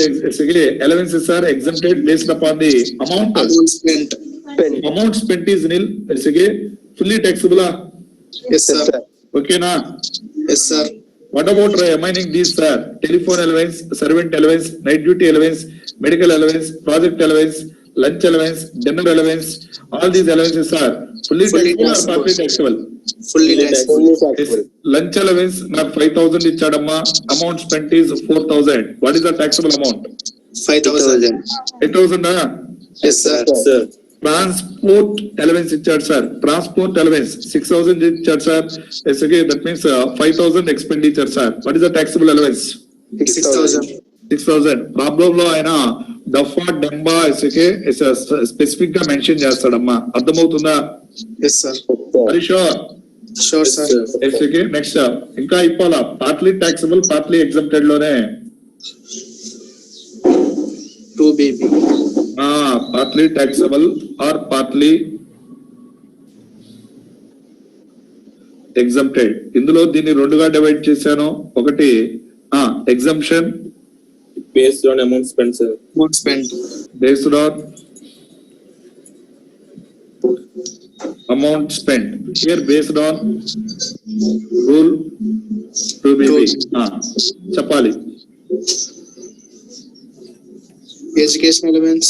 allowances are exempted based upon the amount. Amount spent. Amount spent is nil. Fully taxable. Yes, sir. Okay, na? Yes, sir. What about remaining these, sir? Telephone allowance, servant allowance, night duty allowance, medical allowance, project allowance, lunch allowance, dinner allowance. All these allowances are fully taxable or partly taxable? Fully taxable. Only Yes, taxable. lunch allowance నాకు 5,000 ఇచ్చాడమ్మా. Amount spent is 4,000. What is the taxable amount? 5,000. 8,000. Yes, sir. Sir. Transport allowance ఇచ్చాడు sir. Transport allowance 6,000 ఇచ్చాడు sir. That means 5,000 expenditure sir. What is the taxable allowance? 6,000. 6,000. Problem లో ఆయన డఫా డంబా specific గా mention చేస్తాడమ్మా. అర్థమవుతుందా? Yes, sir. Harish Sure, sir. Next ఇంకా ఇప్పాలా partly taxable partly exempted లోనే 2BB. Partly taxable or partly exempted. ఇందులో దీన్ని రెండుగా డివైడ్ చేశాను. ఒకటి exemption Based on amount spent, sir. Amount spent. based on amount spent. Here based on rule 2BB. చెప్పాలి. Education allowance.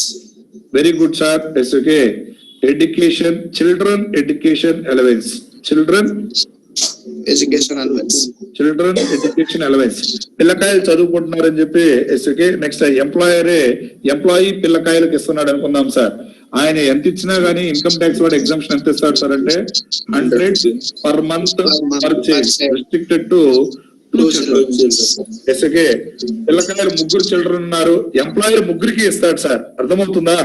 Very good, sir. It's okay. Education, children education allowance. Children Education allowance. Education allowance. పిల్లకాయలు చదువుకుంటున్నారని చెప్పి SK next employee పిల్లకాయలకు ఇస్తున్నాడు అనుకుందాం sir. ఆయన ఎంత ఇచ్చినా గానీ income tax వాడు ఎగ్జామ్షన్ ఎంత ఇస్తాడు సార్ అంటే 100 per month purchase restricted to 2 children. ఎస్కే పిల్లకాయలు 3 చిల్డ్రన్ ఉన్నారు, ఎంప్లాయర్ 3కి ఇస్తాడు సార్. అర్థమవుతుందా?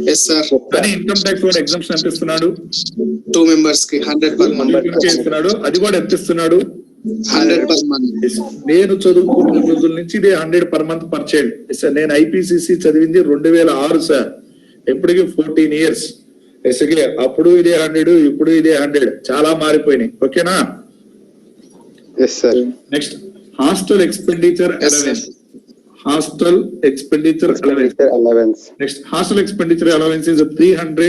Yes, sir. కానీ ఇన్కమ్ ట్యాక్స్ వాడు ఎగ్జామ్షన్ ఎంత ఇస్తున్నాడు? 2 members ki 100 per month. ఇస్తున్నాడు. అది కూడా ఎంత ఇస్తున్నాడు? 100 per month. నేను చదువుకున్న రోజుల నుంచి ఇదే 100 పర్ మంత్ పర్ చైల్డ్. నేను ఐపీసీసీ చదివింది 2006 సార్. ఎప్పటికి 14 years. ఎస్కే అప్పుడు ఇదే 100, ఇప్పుడు ఇదే 100. చాలా మారిపోయినాయి. ఓకేనా? Yes, sir. Next hostel expenditure Yes, sir. Allowance. Hostel expenditure allowance. Allowance. Next hostel expenditure allowance is 300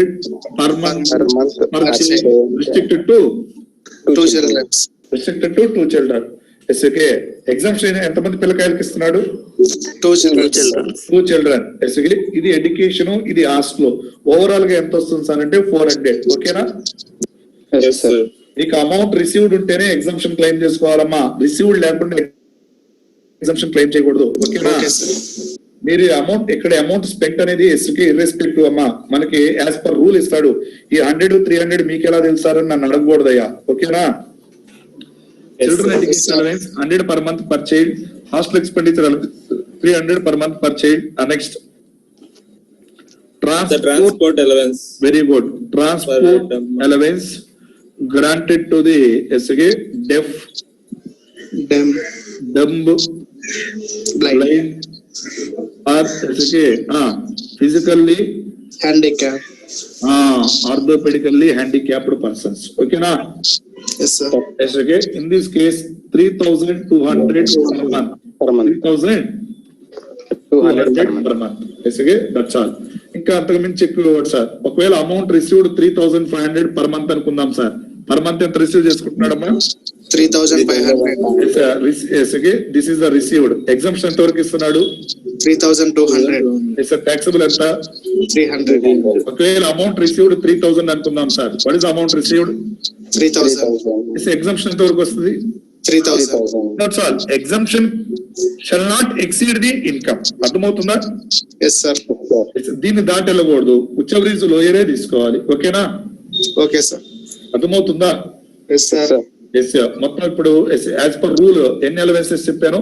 per month Per month. Per child restricted to 2 children. restricted to 2 children. ఎస్కే exemption ఎంతమంది పిల్లకాయలకి ఇస్తున్నాడు? 2 children. 2 children. ఎస్కే ఇది education, ఇది hostel. Overall గా ఎంత వస్తుంది సార్ అంటే 400. ఓకేనా? Yes, sir. మీకు అమౌంట్ రిసీవ్డ్ ఉంటేనే ఎగ్జామ్షన్ క్లెయిమ్ చేసుకోవాలమ్మా. రిసీవ్డ్ లేకుండా ఎగ్జామ్షన్ క్లెయిమ్ చేయకూడదు. ఓకేనా? Okay, sir. మీరు అమౌంట్ ఇక్కడ అమౌంట్ స్పెంట్ అనేది ఎస్కే ఇర్రెస్పెక్టివ్ అమ్మా. మనకి యాజ్ పర్ రూల్ ఇస్తాడు. ఈ 100, 300 మీకు ఎలా తెలుసారని నన్ను అడగకూడదయ్యా. ఓకేనా? Children education allowance 100 per month per child. Hostel expenditure 300 per month per child. Next, The transport allowance. very good. Transport allowance granted to the SK deaf, Them. dumb, Blind. blind, or SK physically Handicap. orthopedically handicapped persons. Okay na? Yes, sir. Yes, okay. In this case, 3,200 per month. Per month. 3,200 per month. Yes, okay. That's all. ఇంకా అంతకు మించి ఎక్కువ ఇవ్వడు సార్. ఒకవేళ amount received 3,500 per month అనుకుందాం సార్. Per month ఎంత రిసీవ్ చేసుకుంటున్నాడమ్మా? 3,500. This is the received. Exemption ఎంత వరకు ఇస్తున్నాడు? 3,200. టాక్సబుల్ ఎంత? 300. ఒకవేళ అమౌంట్ రిసీవ్డ్ 3,000 అనుకుందాం sir. What is amount received? 3,000. Exemption ఎంత వరకు వస్తుంది? 3,000. That's all. Exemption shall not exceed the income. అర్థమవుతుందా? Yes, sir. దీన్ని దాటి వెళ్ళకూడదు. whichever is లోయరే తీసుకోవాలి. ఓకేనా? Okay, sir. అర్థమవుతుందా? Yes, sir. ఎస్. మొత్తం ఇప్పుడు యాజ్ పర్ రూల్ ఎన్ని అలవెన్సెస్ చెప్పాను?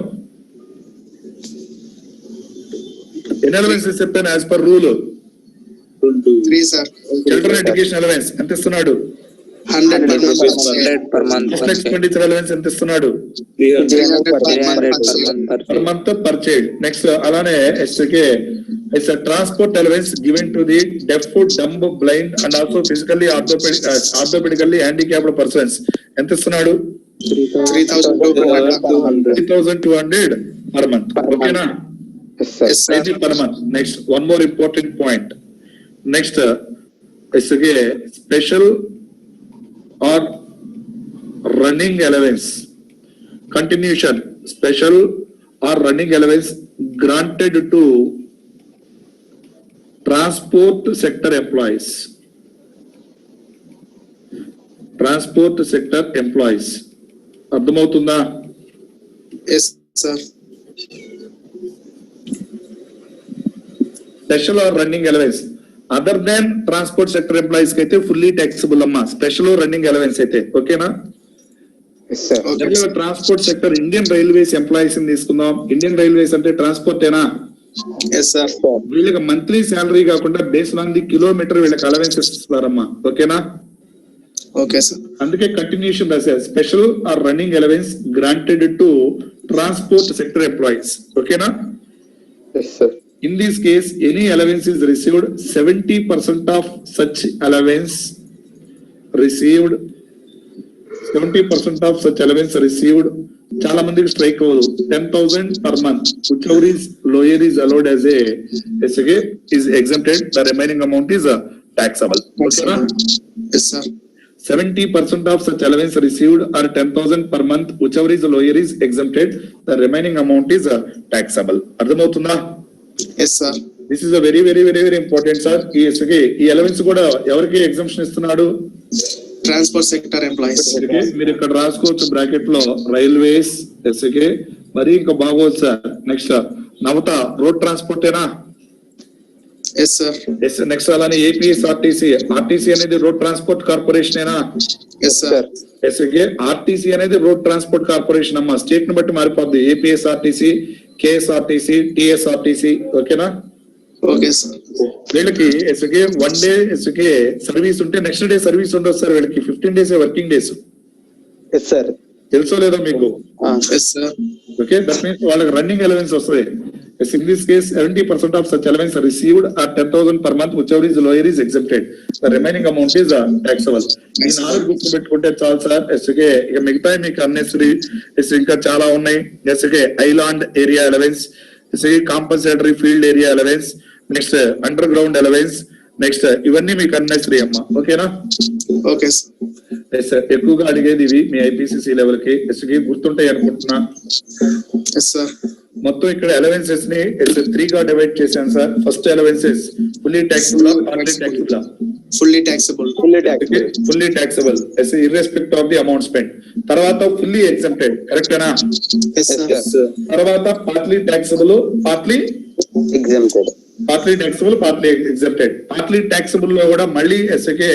As per rule 3, sir. Children education allowance ఎంత ఇస్తున్నాడు? 100 per month. 100 per month. Hostel expenditure allowance ఎంత ఇస్తున్నాడు? 300 per 300 month. per month per per child. Month per child. Next అలానే ఎస్కే it's transport allowance given to the deaf, dumb, blind and also physically orthopedically handicapped persons ఎంత ఇస్తున్నాడు? 3,200. 3,200 per month. Per Okay na? Yes, sir. Yes, sir. 90 per month. Next, one more important point. Next, is again special or running allowance. Continuation, special or running allowance granted to transport sector employees. Transport sector employees. అర్థమవుతుందా? Yes, sir. Special or running allowance other than transport sector employees కి అయితే fully taxable అమ్మా, special running allowance అయితే. ఓకేనా? Yes, sir. Okay, sir. Transport sector Indian railways employees ని తీసుకుందాం. Indian railways అంటే transport ఏనా? Yes, sir. వీళ్ళకి మంత్లీ శాలరీ కాకుండా బేస్డ్ ఆన్ ది కిలోమీటర్ వీళ్ళకి అలవెన్సెస్ ఇస్తారమ్మా. ఓకేనా? Okay, sir. అందుకే కంటిన్యూషన్ రాశారు, special or running allowance granted to transport sector employees. ఓకేనా? Yes, sir. In this case, any allowance is received, 70% of such allowance received, 70% of such allowance received, చాలా మందికి strike అవ్వదు, 10,000 per month, whichever is lower is allowed as a SAG is exempted, the remaining amount is taxable. Okay, Yes, sir. 70% of such allowance received or 10,000 per month, whichever is lower is exempted, the remaining amount is taxable. అర్థమవుతుందా? Yes, sir. This is a very very very very important sir. ఈ allowance కూడా ఎవరికి exemption ఇస్తున్నాడు? Transport sector employees. మీరు ఇక్కడ రాసుకోవచ్చు bracket లో railways SK, మరి ఇంకా బాగోదు sir. Next Navata road transport ఏనా? Yes, sir. నెక్స్ట్ అలానే ఏపీఎస్ఆర్టీసీ, ఆర్టీసీ అనేది రోడ్ ట్రాన్స్పోర్ట్ కార్పొరేషన్ ఏనా? Yes, sir. ఎస్కే ఆర్టీసీ అనేది రోడ్ ట్రాన్స్పోర్ట్ కార్పొరేషన్ అమ్మా, స్టేట్ ని బట్టి మారిపోద్ది. ఏపీఎస్ఆర్టీసీ, కేఎస్ఆర్టీసీ, టిఎస్ఆర్టీసీ. ఓకేనా? Okay, sir. వీళ్ళకి ఎస్కే వన్ డే ఎస్కే సర్వీస్ ఉంటే నెక్స్ట్ డే సర్వీస్ ఉండదు సార్. వీళ్ళకి 15 days working days. Yes, sir. తెలుసో లేదో మీకు? Yes, sir. Okay, that means వాళ్ళకి రన్నింగ్ అలవెన్స్ వస్తుంది. In this case, 70% of such allowance are received at 10,000 per month, whichever is lower is exempted. The remaining amount is taxable. ఈ 4 గుర్తు పెట్టుకుంటే చాలు sir. SK ఇక మిగతా మీకు అన్నెసరీ ఇంకా చాలా ఉన్నాయి. ఎస్కే ఐలాండ్ ఏరియా అలవెన్స్, ఎస్కే compensatory field area allowance, next underground allowance, next ఇవన్నీ మీకు అన్నెసరీ అమ్మా. ఓకేనా? Okay, sir. ఎస్ సార్, ఎక్కువగా అడిగేది ఇవి మీ ఐపీసీసీ లెవెల్ కి. ఎస్కే గుర్తుంటాయి అనుకుంటున్నా. Yes, sir. మొత్తం ఇక్కడ అలవెన్సెస్ ని 3 గా డివైడ్ చేశాను సార్. First allowances fully taxable, partly taxable. Fully taxable. Fully taxable. Fully taxable irrespect of the amount spend. తర్వాత ఫుల్లీ ఎగ్జెంప్టెడ్, కరెక్టేనా? Yes, sir. Yes, sir. తర్వాత partly taxable, partly Exempted. Taxable, partly exempted. Partly taxable లో కూడా మళ్ళీ ఎస్ఏకే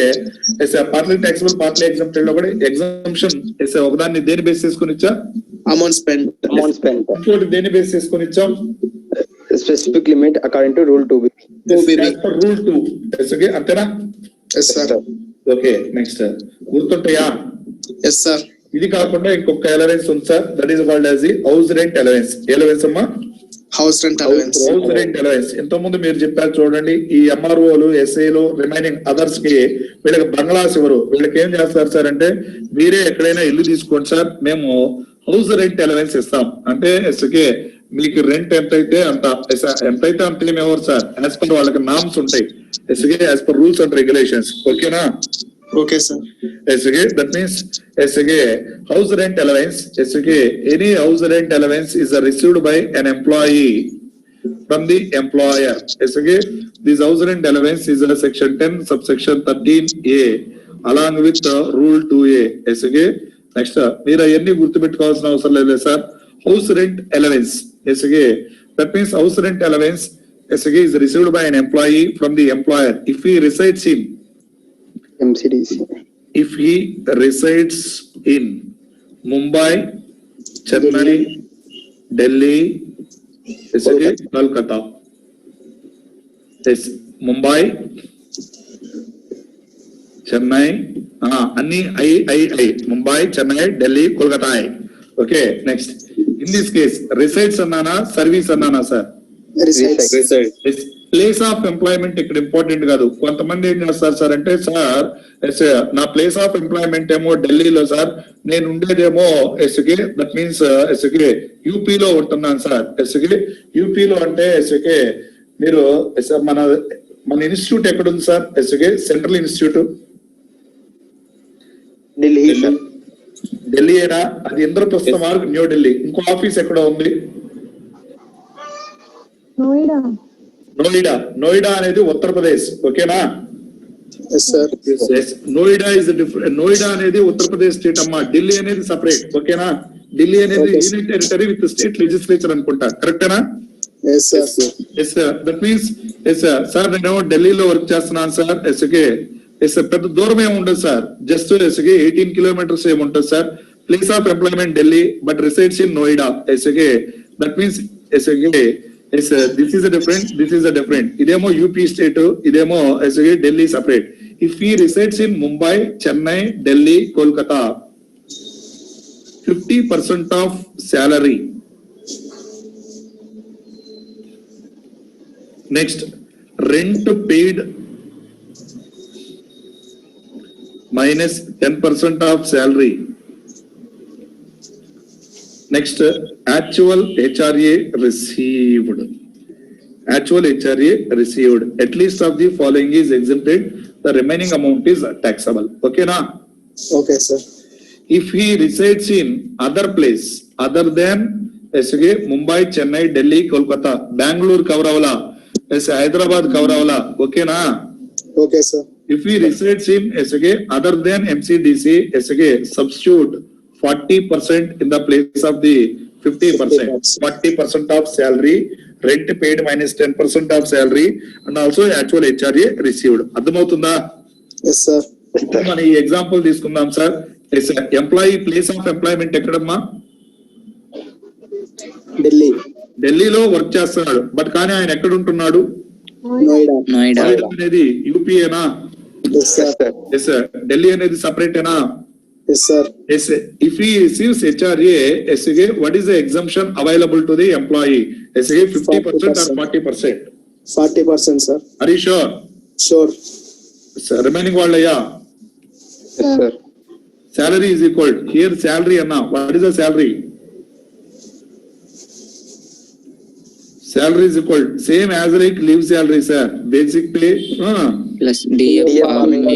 partly taxable, partly exempted లో కూడా exemption ఒకదాన్ని దేని బేస్ చేసుకుని ఇచ్చా? Amount spent. Amount spent. ఇంకోటి దేని బేస్ చేసుకుని ఇచ్చాం? Specific limit according to rule 2B. Rule 2. ఎస్ఏకే అంతేనా? Yes, sir. ఓకే, నెక్స్ట్ గుర్తుంటాయా? Yes, sir. ఇది కాకుండా ఇంకొక అలవెన్స్ ఉంది sir, that is called as the house rent allowance. ఏ అలవెన్స్ అమ్మా? House rent allowance. House rent allowance. ఇంత ముందు మీరు చెప్పారు చూడండి, ఈ ఎంఆర్ఓలు, ఎస్ఐలు, రిమైనింగ్ అదర్స్ కి వీళ్ళకి బంగ్లాస్ ఇవ్వరు. వీళ్ళకి ఏం చేస్తారు సార్ అంటే, మీరే ఎక్కడైనా ఇల్లు తీసుకోండి సార్, మేము హౌస్ రెంట్ అలవెన్స్ ఇస్తాం. అంటే ఎస్కే మీకు రెంట్ ఎంతైతే అంత, ఎంతైతే అంత ఏమి ఎవరు సార్, యాజ్ పర్ వాళ్ళకి నామ్స్ ఉంటాయి. ఎస్కే as per rules and regulations. ఓకేనా? Okay, sir. SK, that means SK house rent allowance. SK any house rent allowance is received by an employee from the employer. SK this house rent allowance is a section 10 subsection 13A along with rule 2A. SK next మీరు అవన్నీ గుర్తుపెట్టుకోవాల్సిన అవసరం లేదు sir. House rent allowance SK, that means house rent allowance SK is received by an employee from the employer if he resides in, MCDC. if he resides in Mumbai, Chennai, Delhi, Kolkata. Yes, Mumbai, Chennai, Anni I, Mumbai, Chennai, Delhi, Kolkata. Okay, next. In this case, resides annana, service annana, sir. Resides. Yes. Place of employment ఇక్కడ important కాదు. కొంతమంది ఏం చేస్తారు sir అంటే, sir నా place of employment ఏమో ఢిల్లీలో sir, నేను ఉండేదేమో ఎస్కే, దట్ మీన్స్ ఎస్కే యూపీలో ఉంటున్నాను సార్. ఎస్కే యూపీలో అంటే ఎస్కే మీరు మన ఇన్స్టిట్యూట్ ఎక్కడ ఉంది సార్? ఎస్కే సెంట్రల్ ఇన్స్టిట్యూట్ ఢిల్లీ సార్. ఢిల్లీయేనా? అది ఇంద్రప్రస్థ మార్గ్ న్యూఢిల్లీ. ఇంకో ఆఫీస్ ఎక్కడ ఉంది? నోయిడా. నోయిడా అనేది ఉత్తరప్రదేశ్. ఓకేనా? Yes, sir. Noida is different. Noida అనేది ఉత్తరప్రదేశ్ స్టేట్ అమ్మా. ఢిల్లీ అనేది సపరేట్. ఓకేనా? ఢిల్లీ అనేది union territory with state legislature అనుకుంటా. కరెక్టేనా? Yes, sir. Yes sir. That means yes sir నేను ఢిల్లీలో వర్క్ చేస్తున్నాను సార్. ఎస్కే ఎస్ పెద్ద దూరం ఏమి ఉండదు సార్. జస్ట్ ఎస్కే 18 కిలోమీటర్స్ ఏమి ఉంటుంది sir. Place of employment Delhi but resides in Noida. ఎస్కే దట్ మీన్స్ ఎస్కే yes this is a different. ఇదేమో యూపీ స్టేట్, ఇదేమో ఎస్కే Delhi separate. If he resides in Mumbai, Chennai, Delhi, Kolkata, 50% of salary. Next, rent paid minus 10% of salary. Next, actual HRA received. Actual HRA received. At least of the following is exempted. The remaining amount is taxable. Okay na? Okay, sir. If he resides in other place other than SK Mumbai, Chennai, Delhi, Kolkata, Bangalore cover avala, Hyderabad cover avala. Okay na? Okay, sir. If he resides in SK other than MCDC, SK substitute 40% in the place of the 50%. 40% of salary, rent paid minus 10% of salary, and also actual HRA received. అర్థమవుతుందా? Yes, sir. మన ఈ example తీసుకుందాం sir. Employee place of employment ఎక్కడమ్మా? Delhi. ఢిల్లీలో work చేస్తున్నాడు. But కానీ ఆయన ఎక్కడ ఉంటున్నాడు? Noida. నోయిడా. నోయిడా అనేది యూపీఏనా? Yes, sir. Yes sir. Delhi అనేది సపరేటేనా? Yes, sir. Yes, if he receives HRA, SK, what is the exemption available to the employee? SK 50% or 40%? 40%, sir. Are you sure? Sure. Sir, remaining వాళ్ళయ్యా? Yes, sir. Salary is equal. Here salary అన్నా. What is the salary? Salary is equal. Same as like leave salary, sir. Basic pay. Plus DF farming.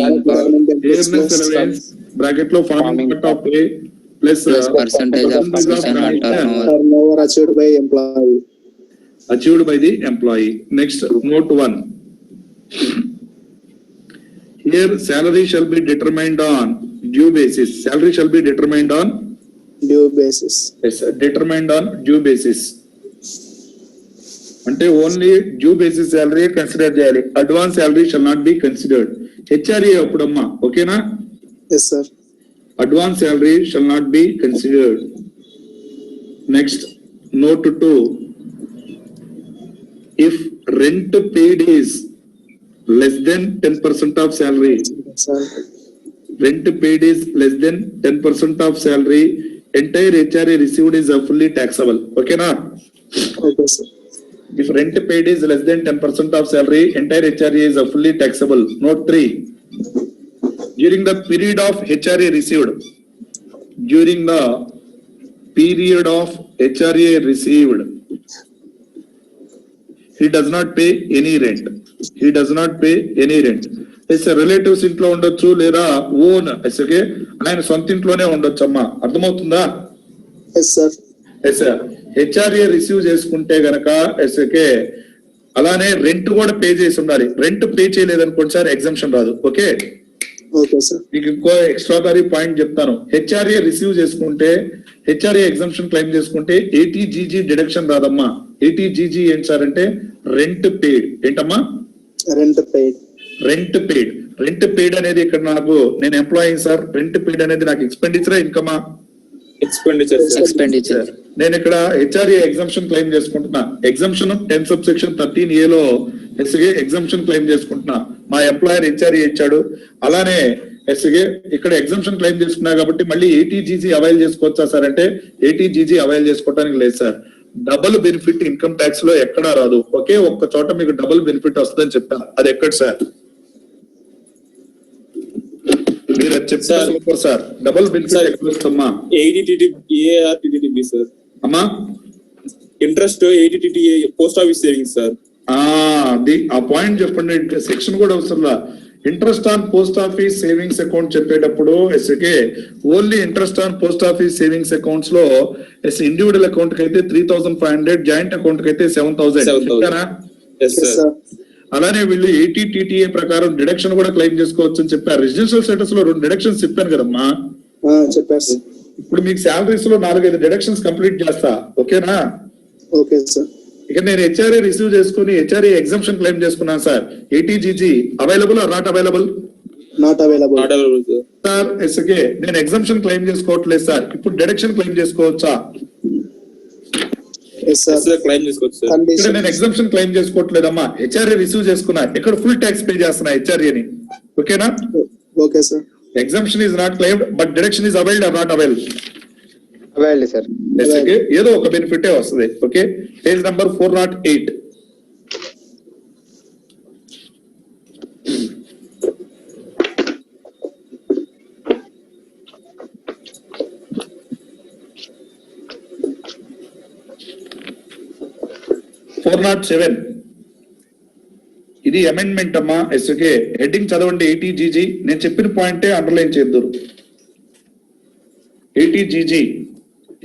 Fairness allowance. Bracket లో farming cut off pay. Plus Percentage of commission on turnover. Turnover achieved by employee. achieved by the employee. Next, note 1. Here salary shall be determined on due basis. Salary shall be determined on, Due basis. yes, determined on due basis. అంటే only due basis salary consider చేయాలి. Advance salary shall not be considered. HRA అప్పుడమ్మా. ఓకేనా? Yes, sir. Advance salary shall not be considered. Next, note 2. If rent paid is less than 10% of salary, Sir. rent paid is less than 10% of salary, entire HRA received is fully taxable. Okay na? Okay, sir. If rent paid is less than 10% of salary, entire HRA is fully taxable. Note 3. During the period of HRA received, during the period of HRA received, he does not pay any rent. He does not pay any rent. It's a relatives ఇంట్లో ఉండొచ్చు లేదా own SK ఆయన సొంత ఇంట్లోనే ఉండొచ్చు అమ్మా. అర్థమవుతుందా? Yes, sir. Yes HRA receive చేసుకుంటే గనక ఎస్కే అలానే రెంట్ కూడా పే చేసి ఉండాలి. రెంట్ పే చేయలేదనుకోండి సార్ ఎగ్జంప్షన్ రాదు. ఓకే? Okay, sir. మీకు ఇంకో ఎక్స్ట్రాడనరీ పాయింట్ చెప్తాను. హెచ్ఆర్ఏ రిసీవ్ చేసుకుంటే హెచ్ఆర్ఏ ఎగ్జంప్షన్ క్లెయిమ్ చేసుకుంటే ఏటీజీజీ డిడక్షన్ రాదమ్మా. ఏటీజీజీ ఏంటి సార్ అంటే రెంట్ పెయిడ్. ఏంటమ్మా? Rent paid. Rent paid. Rent paid అనేది ఇక్కడ నాకు నేను ఎంప్లాయీ సార్. రెంట్ పెయిడ్ అనేది నాకు ఎక్స్పెండిచర్ ఇన్కమా? Expenditure, sir. Expenditure. నేను ఇక్కడ హెచ్ఆర్ఏ ఎగ్జంప్షన్ క్లెయిమ్ చేసుకుంటున్నా. ఎగ్జంప్షన్ 10 సబ్సెక్షన్ 13A లో ఎస్గే ఎగ్జంప్షన్ క్లెయిమ్ చేసుకుంటున్నా. మా ఎంప్లాయర్ హెచ్ఆర్ఏ ఇచ్చాడు. అలానే ఎస్గే ఇక్కడ ఎగ్జంప్షన్ క్లెయిమ్ చేసుకున్నా కాబట్టి మళ్ళీ ఏటీజీజీ అవైల్ చేసుకోవచ్చా సార్ అంటే ఏటీజీజీ అవైల్ చేసుకోవడానికి లేదు sir. Double benefit income tax లో ఎక్కడా రాదు. ఒకే ఒక్క చోట మీకు డబుల్ బెనిఫిట్ వస్తుందని చెప్పా, అది ఎక్కడ సార్? మీరు అది చెప్తారు సూపర్ సార్. డబుల్ బెనిఫిట్ ఎక్కడ వస్తుందమ్మా? ARTTB సార్. అమ్మా interest 80 post office savings sir. ఆ పాయింట్ చెప్పండి. సెక్షన్ కూడా అవసరంలా. Interest on post office savings account చెప్పేటప్పుడు ఎస్కే only interest on post office savings accounts లో ఇండివిజువల్ అకౌంట్ కి అయితే 3,500, జాయింట్ అకౌంట్ కి అయితే 7,000. Yes, sir. అలానే వీళ్ళు 80 TTA ప్రకారం డిడక్షన్ కూడా క్లెయిమ్ చేసుకోవచ్చు అని చెప్పారు. రెసిడెన్షియల్ స్టేటస్ లో 2 డిడక్షన్స్ చెప్పాను కదమ్మా. చెప్పారు సార్. ఇప్పుడు మీకు శాలరీస్ లో 4-5 డిడక్షన్స్ కంప్లీట్ చేస్తా, ఓకేనా? Okay sir. ఇక నేను హెచ్ఆర్ఏ రిసీవ్ చేసుకుని హెచ్ఆర్ఏ ఎగ్జామ్షన్ క్లెయిమ్ చేసుకున్నాను sir. 80GG available or not available? Not available. Not available, sir. Sir ఎస్కే నేను ఎగ్జామ్షన్ క్లెయిమ్ చేసుకోవట్లేదు సార్. ఇప్పుడు డిడక్షన్ క్లెయిమ్ చేసుకోవచ్చా? Yes sir. Yes, sir. Claim చేసుకోవచ్చు సార్. ఇక్కడ కండిషన్. నేను ఎగ్జామ్షన్ క్లెయిమ్ చేసుకోవట్లేదమ్మా. హెచ్ఆర్ఏ రిసీవ్ చేసుకున్నా, ఇక్కడ ఫుల్ ట్యాక్స్ పే చేస్తున్నా హెచ్ఆర్ఏని, ఓకేనా? Okay sir. Exemption is not claimed but deduction is availed are not availed? Availed sir. ఎస్కే ఏదో ఒక బెనిఫిటే వస్తుంది. Okay, page number 408. ఇది అమెండ్మెంట్ అమ్మా. ఎస్కే హెడ్డింగ్ చదవండి. 80GG నేను చెప్పిన పాయింటే అండర్లైన్ చేద్దురు. 80GG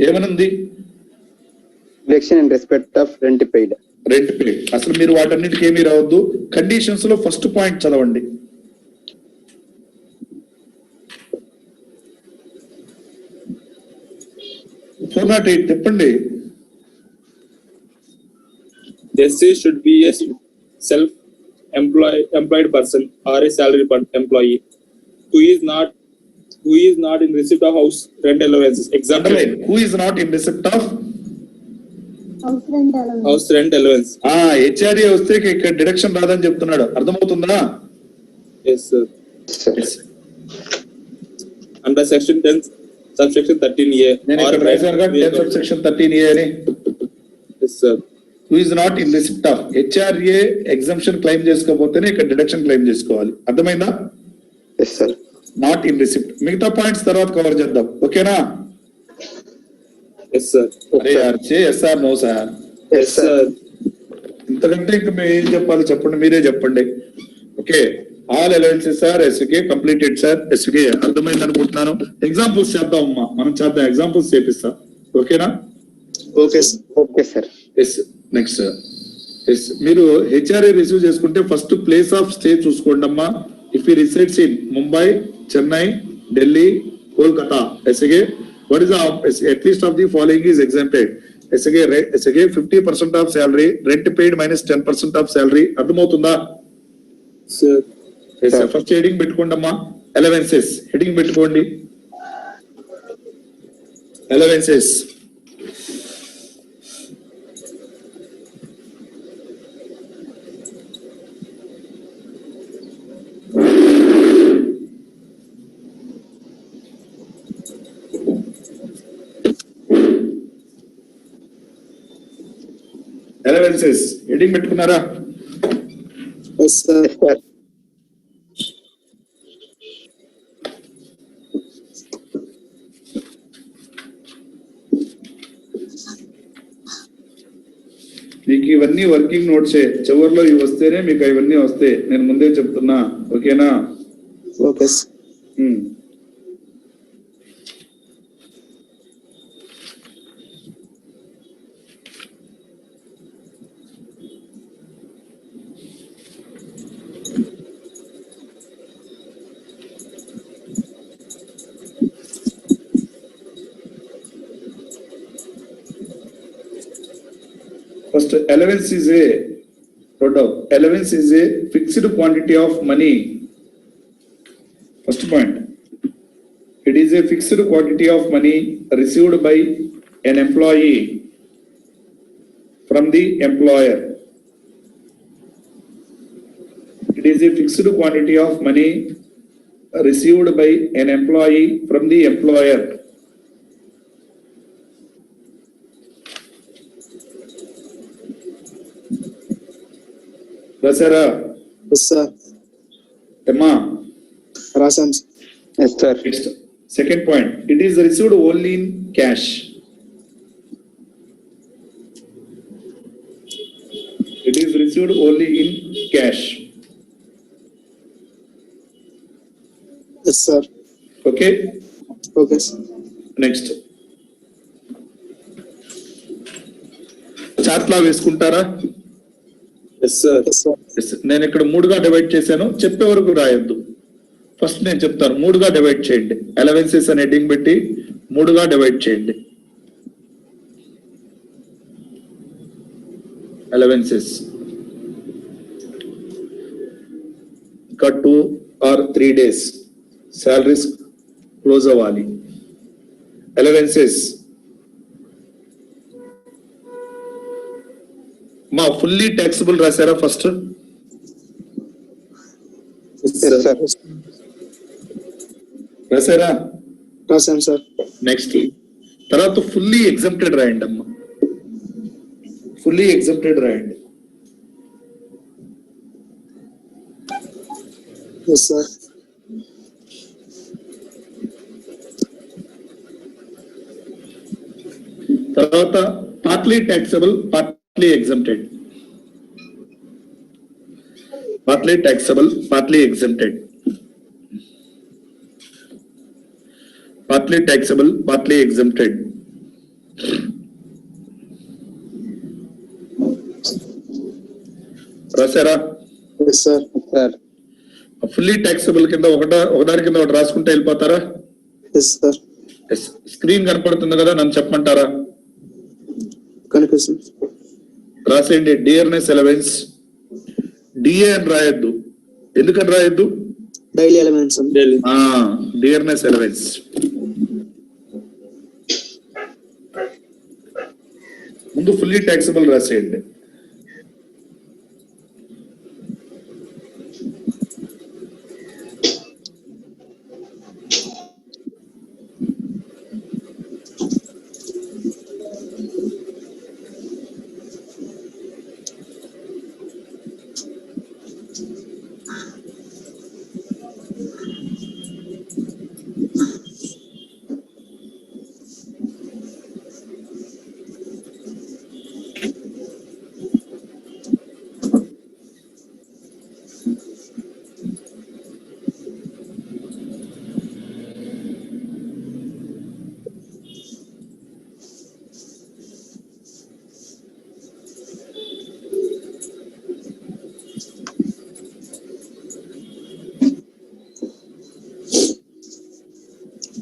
ఏమనుంది? Election in respect of rent paid. Rent pay. అసలు మీరు వాటన్నిటికి ఏమీ రావద్దు. కండిషన్స్ లో ఫస్ట్ పాయింట్ చదవండి. చెప్పండి. SC should be a self-employed person or a salary employee who is not in receipt of house rent allowances. Example, who is not in receipt of house rent allowance. house rent allowance. HRA వస్తే ఇక్కడ deduction రాదని చెప్తున్నాడు. అర్థమవుతుందా? Yes, sir. Under section 10, subsection 13A. నేను ఇక్కడ రాశానుగా 10 subsection 13A అని. Yes, sir. Who is not in receipt of. HRA exemption claim చేసుకోకపోతేనే ఇక్కడ డిడక్షన్ క్లెయిమ్ చేసుకోవాలి. అర్థమైందా? Yes sir. Not in receipt. మిగతా పాయింట్స్ తర్వాత కవర్ చేద్దాం, ఓకేనా? Yes, sir. అరే yes or no sir? Yes, sir. ఇంతకంటే ఇంకా మేము ఏం చెప్పాలి చెప్పండి, మీరే చెప్పండి. ఓకే, ఆల్ అలవెన్సెస్ సార్ ఎస్కే కంప్లీటెడ్ సార్. ఎస్కే అర్థమైంది అనుకుంటున్నాను. ఎగ్జాంపుల్స్ చేద్దాం అమ్మా, మనం చేద్దాం. ఎగ్జాంపుల్స్ చేపిస్తా, ఓకేనా? Okay sir. Okay sir. Yes next. Yes మీరు హెచ్ఆర్ఏ రిసీవ్ చేసుకుంటే ఫస్ట్ ప్లేస్ ఆఫ్ స్టే చూసుకోండి అమ్మా. If you resides in Mumbai, Chennai, Delhi, Kolkata, ఎస్కే what is the at least of the following is exempted? SK 50% of salary, rent paid minus 10% of salary. అర్థమవుతుందా? Sir. First heading పెట్టుకోండి అమ్మా. Allowances heading పెట్టుకోండి. Allowances allowances heading పెట్టుకున్నారా? Yes sir. మీకు ఇవన్నీ working నోట్సే. చివరిలో ఇవి వస్తేనే మీకు ఇవన్నీ వస్తాయి. నేను ముందే చెప్తున్నా, ఓకేనా? Okay sir. First, allowance is a fixed quantity of money. First point, it is a fixed quantity of money received by an employee from the employer. It is a fixed quantity of money received by an employee from the employer. రాశారా? Yes, sir. ఏమ్మా? Rasam. Yes, sir. Next, second point, it is received only in cash. It is received only in cash. Yes, sir. Okay, Okay, sir. next. Chart లా వేసుకుంటారా? Yes, sir. Yes, sir. Yes, నేను ఇక్కడ 3గా divide చేశాను, చెప్పే వరకు రాయొద్దు. First నేను చెప్తాను, 3గా divide చేయండి. అలవెన్సెస్ అనే హెడ్డింగ్ పెట్టి 3గా డివైడ్ చేయండి. అలవెన్సెస్ ఇంకా 2 or 3 days salaries క్లోజ్ అవ్వాలి. అలవెన్సెస్ మా ఫుల్లీ ట్యాక్సిబుల్ రాశారా ఫస్ట్? Yes, sir. రాశారా? Rasam, sir. నెక్స్ట్ తర్వాత ఫుల్లీ ఎగ్జంప్టెడ్ రాయండి అమ్మా. ఫుల్లీ ఎగ్జంప్టెడ్ రాయండి. Yes, sir. తర్వాత partly taxable, partly exempted. Partly taxable, partly exempted. Partly taxable, partly exempted. రాశారా? Yes, sir. Yes, sir. Fully taxable కింద ఒకదాని కింద ఒకటి రాసుకుంటే వెళ్ళిపోతారా? Yes, sir. స్క్రీన్ కనపడుతుంది కదా, నన్ను చెప్పమంటారా? Confusion. రాసేయండి. డియర్నెస్ అలవెన్స్, డిఏ అని రాయొద్దు. ఎందుకని రాయొద్దు? Daily elements. Daily. Dearness allowance. ముందు ఫుల్లీ ట్యాక్సబుల్ రాసేయండి.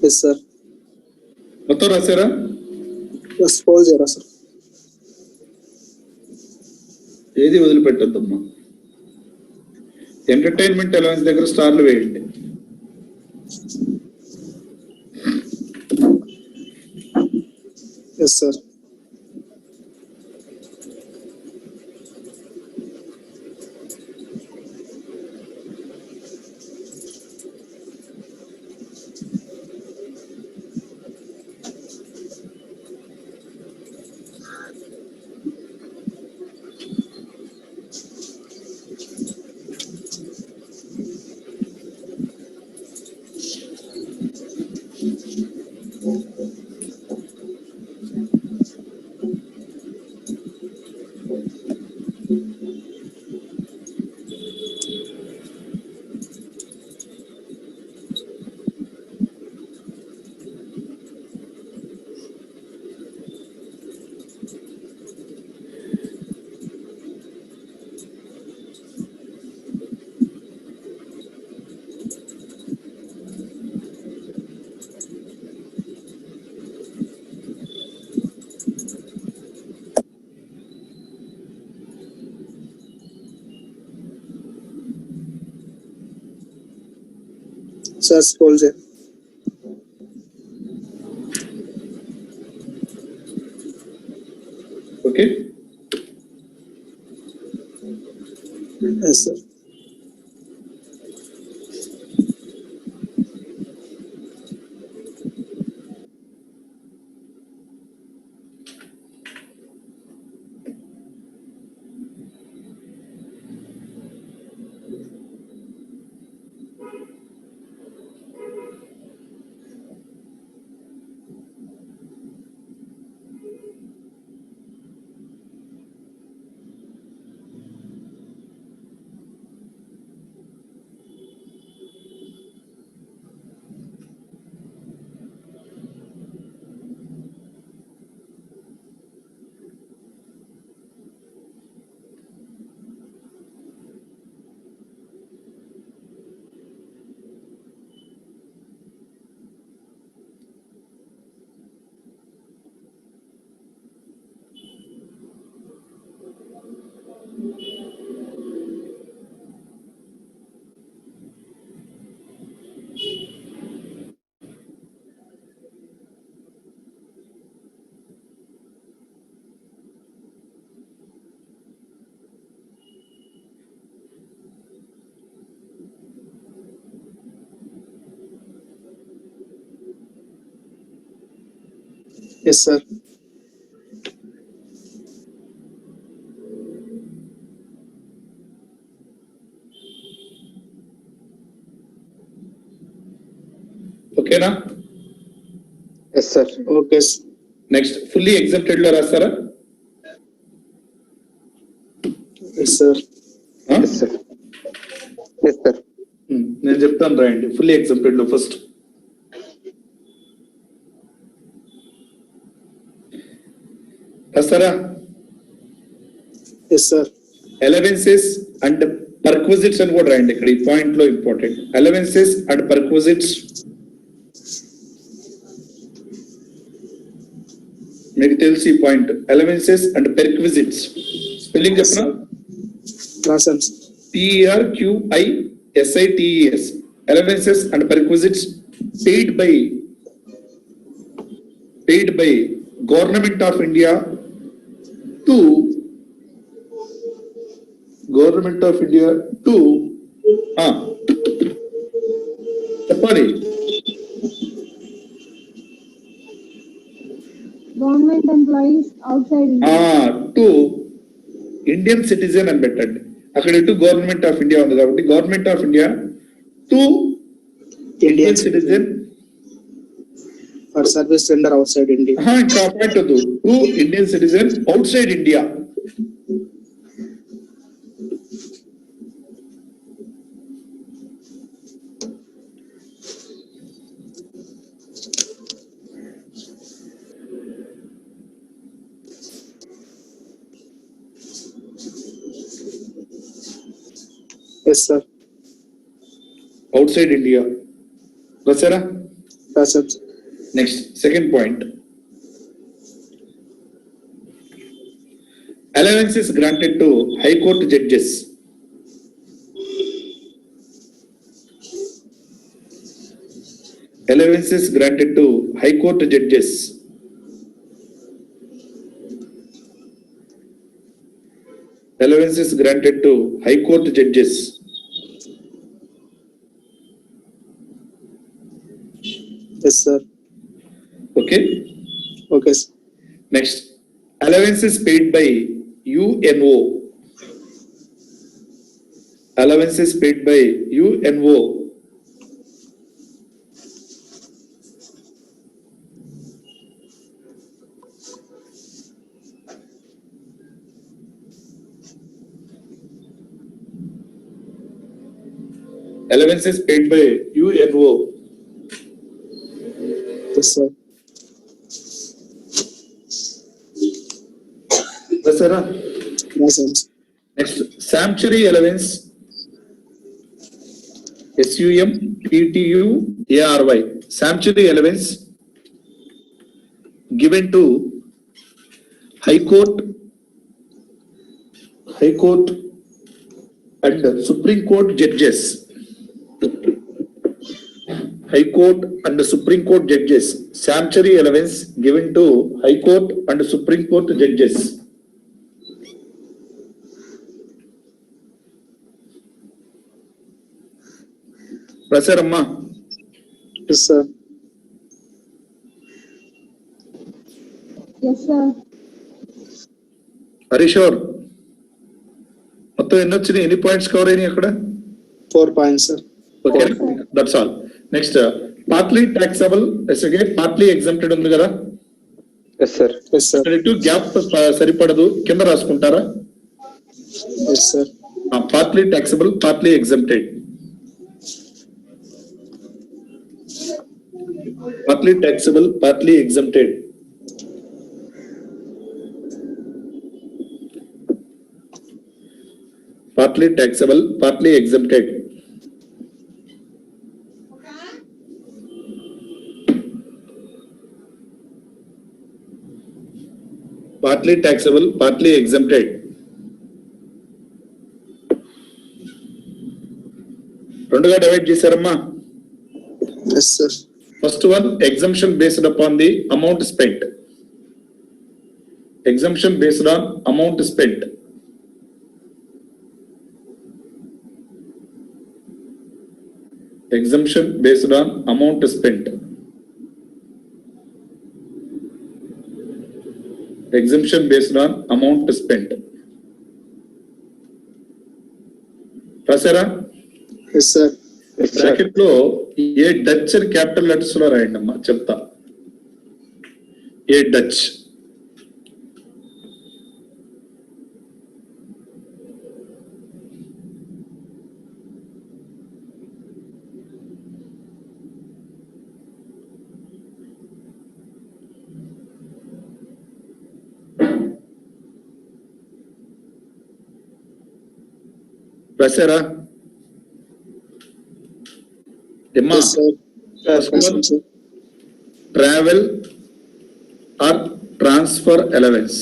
Yes, sir. మొత్తం రాశారా? Yes, all zero, sir. ఏది వదిలిపెట్టద్దమ్మా. ఎంటర్టైన్మెంట్ అలవెన్స్ దగ్గర స్టార్లు వేయండి. Yes, sir. Sir, all zero. Okay, Yes, sir. Yes, sir. ఓకేనా? Yes, sir. Okay. Next fully exempted లో రాస్తారా? Yes, sir. Yes, sir. Yes, sir. నేను చెప్తాను రాయండి ఫుల్లీ ఎగ్జెప్టెడ్ లో ఫస్ట్. రాస్తారా? Yes, sir. Allowances and perquisites అని కూడా రాయండి ఇక్కడ, ఈ పాయింట్ లో ఇంపార్టెంట్. అలవెన్సెస్ అండ్ పర్క్విజిట్స్ మీకు తెలిసి ఈ పాయింట్. అలవెన్సెస్ అండ్ పెర్క్విజిట్స్ స్పెల్లింగ్ చెప్పనా? Awesome. TERQISITES. Allowances and perquisites paid by Government of India to చెప్పాలి. Government employees outside India. To Indian citizen అని పెట్టండి. అక్కడ ఇటు గవర్నమెంట్ ఆఫ్ ఇండియా ఉంది కాబట్టి government of India to Indian citizen For service render outside India. ఇంకా point వద్దు, to Indian citizen outside India. Yes, sir. Outside India రాసారా? Awesome. Next second point, allowances granted to high court judges. Allowances granted to High Court judges. Allowances granted to High Court judges. Yes, sir. Okay. Okay, sir. Next, allowances paid by UNO. Allowances paid by UNO. Allowances paid by UNO. Yes, sir. Yes, sir. Awesome. Next, sanctuary allowance. SUMPTUARY. Sanctuary allowance given to High Court and Supreme Court judges. High Court and Supreme Court judges. Sanctuary allowance given to High Court and Supreme Court judges. Prasarama. Yes, sir. Yes, sir. Are you sure? మొత్తం ఎన్ని వచ్చినాయి, ఎన్ని points cover అయినాయి అక్కడ? 4 points, sir. Okay, that's all. Next, partly taxable, partly exempted ఉంది కదా? Yes, sir. Yes, sir. ఇక్కడ ఇటు గ్యాప్ సరిపడదు, కింద రాసుకుంటారా? Yes, sir. Partly taxable, partly exempted. Partly taxable, partly exempted. Partly taxable, partly exempted. Partly taxable, partly exempted. రెండుగా divide చేశారమ్మా. Yes, sir. First one, exemption based upon the amount spent. Exemption based on amount spent. Exemption based on amount spent. exemption based on amount spent. రాసారా? Yes, sir. Bracket లో ఏ Dutch అని capital letters లో రాయండి అమ్మా, చెప్తా. ఏ Dutch. రాశారా? Yes, sir. First Yes, one, sir. travel or transfer allowance.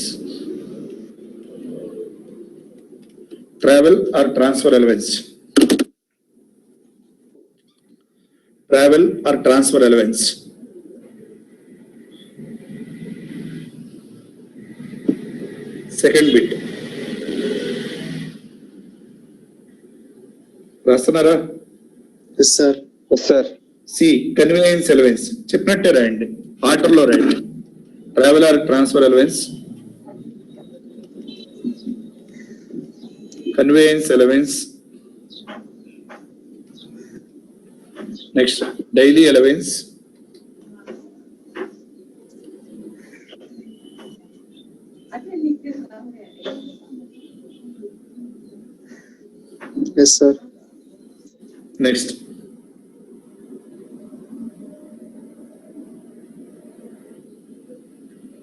Travel or transfer allowance. Travel or transfer allowance. Second bit. రాస్తున్నారా? Yes, sir. Yes, sir. C convenience allowance. చెప్పినట్టే రాయండి, ఆర్డర్ లో రాయండి. Travel or transfer allowance, convenience allowance, next daily allowance, Yes, sir. Next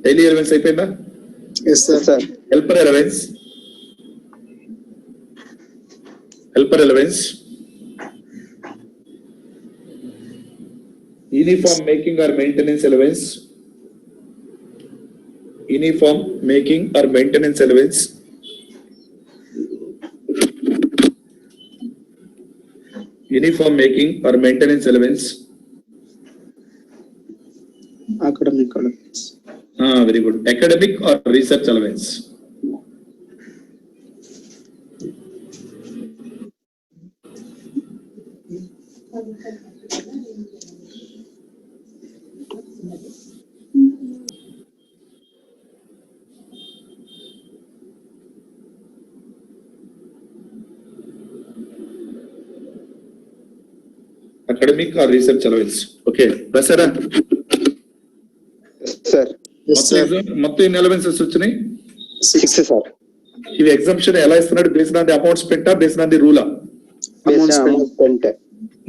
daily allowance అయిపోయిందా? Yes, sir. Yes, sir. Helper allowance, helper allowance, uniform making or maintenance allowance, uniform making or maintenance allowance, uniform making or maintenance allowance. Academic allowance. Very good. Academic or research allowance. Academic or research allowance. Okay రాసారా? Yes, sir. Yes, sir. మొత్తం ఎన్ని allowances వచ్చినాయి? 6, sir. ఇవి exemption ఎలా ఇస్తున్నాడు? Based on the amounts పెట్టా, based on the రూలా? Based on amount spent.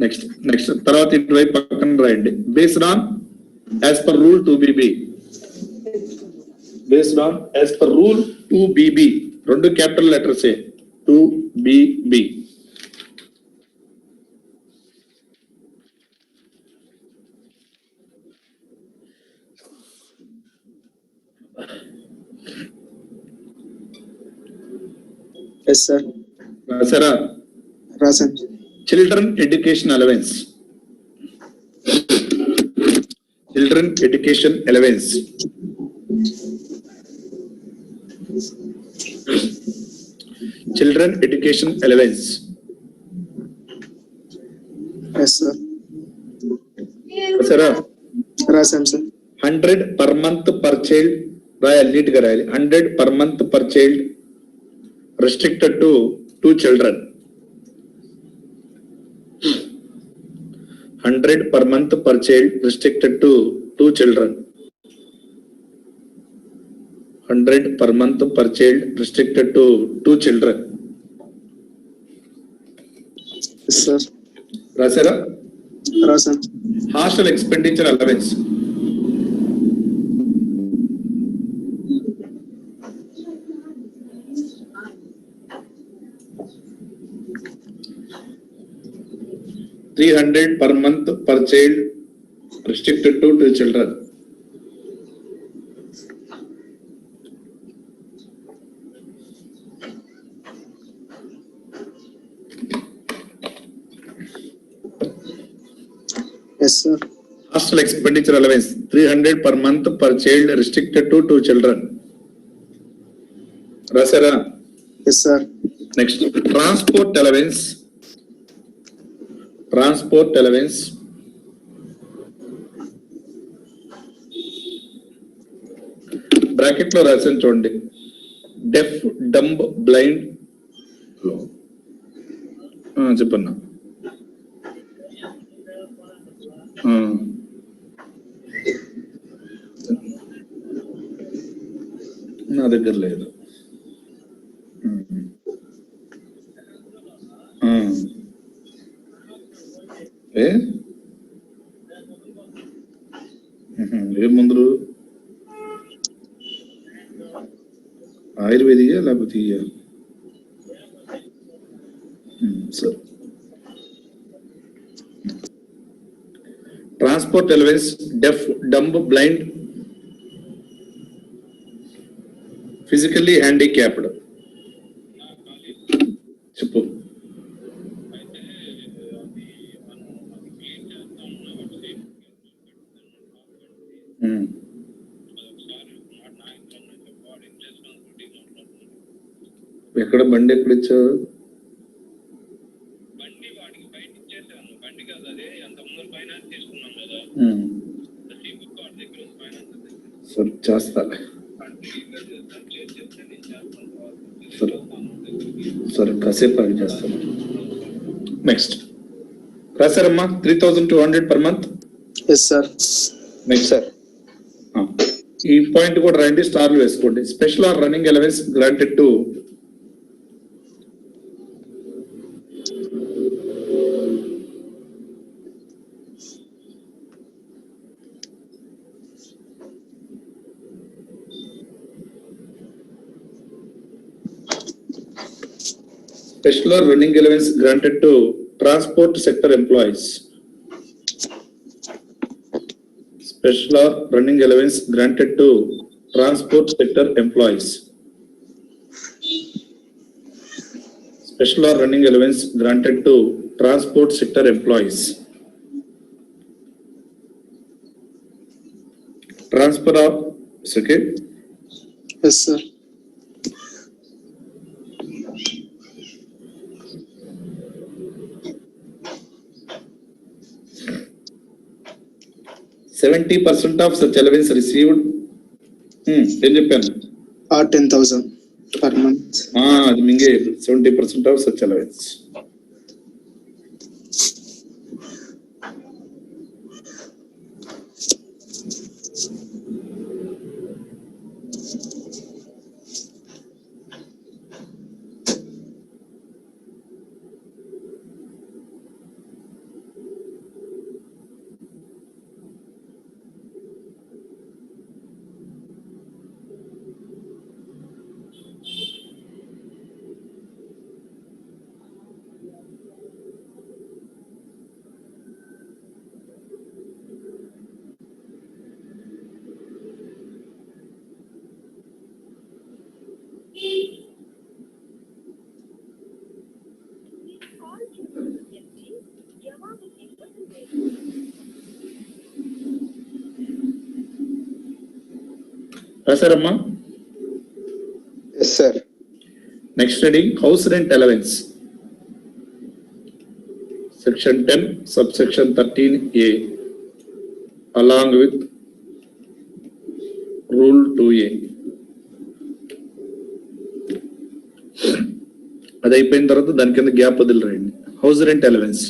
Next తర్వాత ఇటువైపు పక్కన రాయండి. Based on as per rule 2BB. Based on as per rule 2BB. రెండు capital letters 2BB. Yes, sir. రాసారా? Rasan. Children education allowance. Children education allowance. Children education allowance. Yes, sir. రాసారా? Rasan, sir. 100 per month per child రాయాలి, neat గా రాయాలి. 100 per month per child restricted to 2 children. 100 per month per child restricted to 2 children. 100 per month per child restricted to 2 children. Yes, sir. రాసారా? Rasan. Hostel expenditure allowance. $300 per month per child restricted to 2 children. Yes, sir. Hostel expenditure allowance 300 per month per child restricted to 2 children. Rasara. Yes, sir. Next, transport allowance. Transport allowance. Bracket లో రాసాను చూడండి. డెఫ్, dumb, blind. చెప్పన్నా. నా దగ్గర లేదు. ఏ ఏ మందులు ఆయుర్వేదియా లేకపోతే సరే. ట్రాన్స్పోర్ట్ ఎలవెన్స్ డెఫ్, డంబ్, బ్లైండ్, ఫిజికల్లీ హ్యాండిక్యాప్డ్. చెప్పు. ఎక్కడ బండి ఎప్పుడు ఇచ్చావు? సరే చేస్తా. సరే సరే కాసేపు ఆగి చేస్తాను. నెక్స్ట్ రాశారమ్మా 3200 per month. Yes, sir. Next sir ఈ పాయింట్ కూడా రాయండి, స్టార్లు వేసుకోండి. Special or running allowance granted to special or running allowance granted to transport sector employees. Special or running allowance granted to transport sector employees. Special or running allowance granted to transport sector employees. Transfer of, okay? Yes, sir. %70 of such allowance received. ఏం చెప్పాను? 10,000 per month. అది మింగే 70% of such allowance. రాశారమ్మా? Yes, sir. Next heading house rent allowance. Section 10, subsection 13A, along with Rule 2A. అది అయిపోయిన తర్వాత దాని కింద gap వదిలి రాయండి. House rent allowance.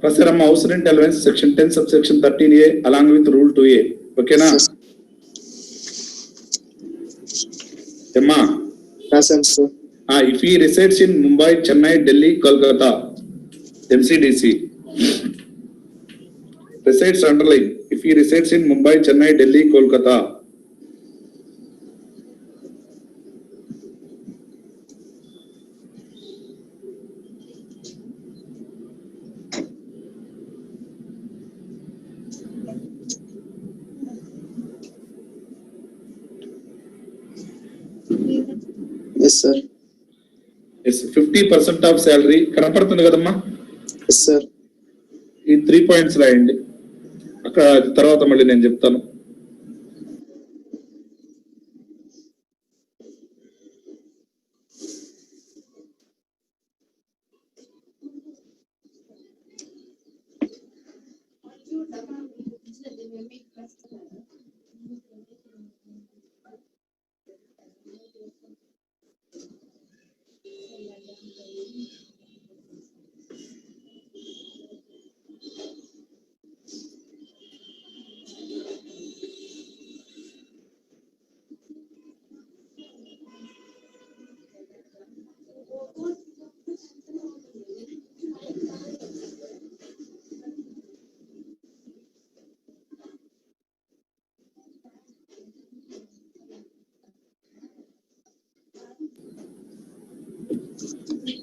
రాశారమ్మా? House rent allowance section 10 subsection 13A along with Rule 2A. ఓకేనా అమ్మా? రాశాను sir. If he resides in Mumbai, Chennai, Delhi, Kolkata, MCDC. Resides underline. If he resides in Mumbai, Chennai, Delhi, Kolkata. Yes, sir. Yes, 50% of salary కనపడుతుంది కదమ్మా. Yes, sir. ఈ 3 points రాయండి. అక్కడ తర్వాత మళ్ళీ నేను చెప్తాను.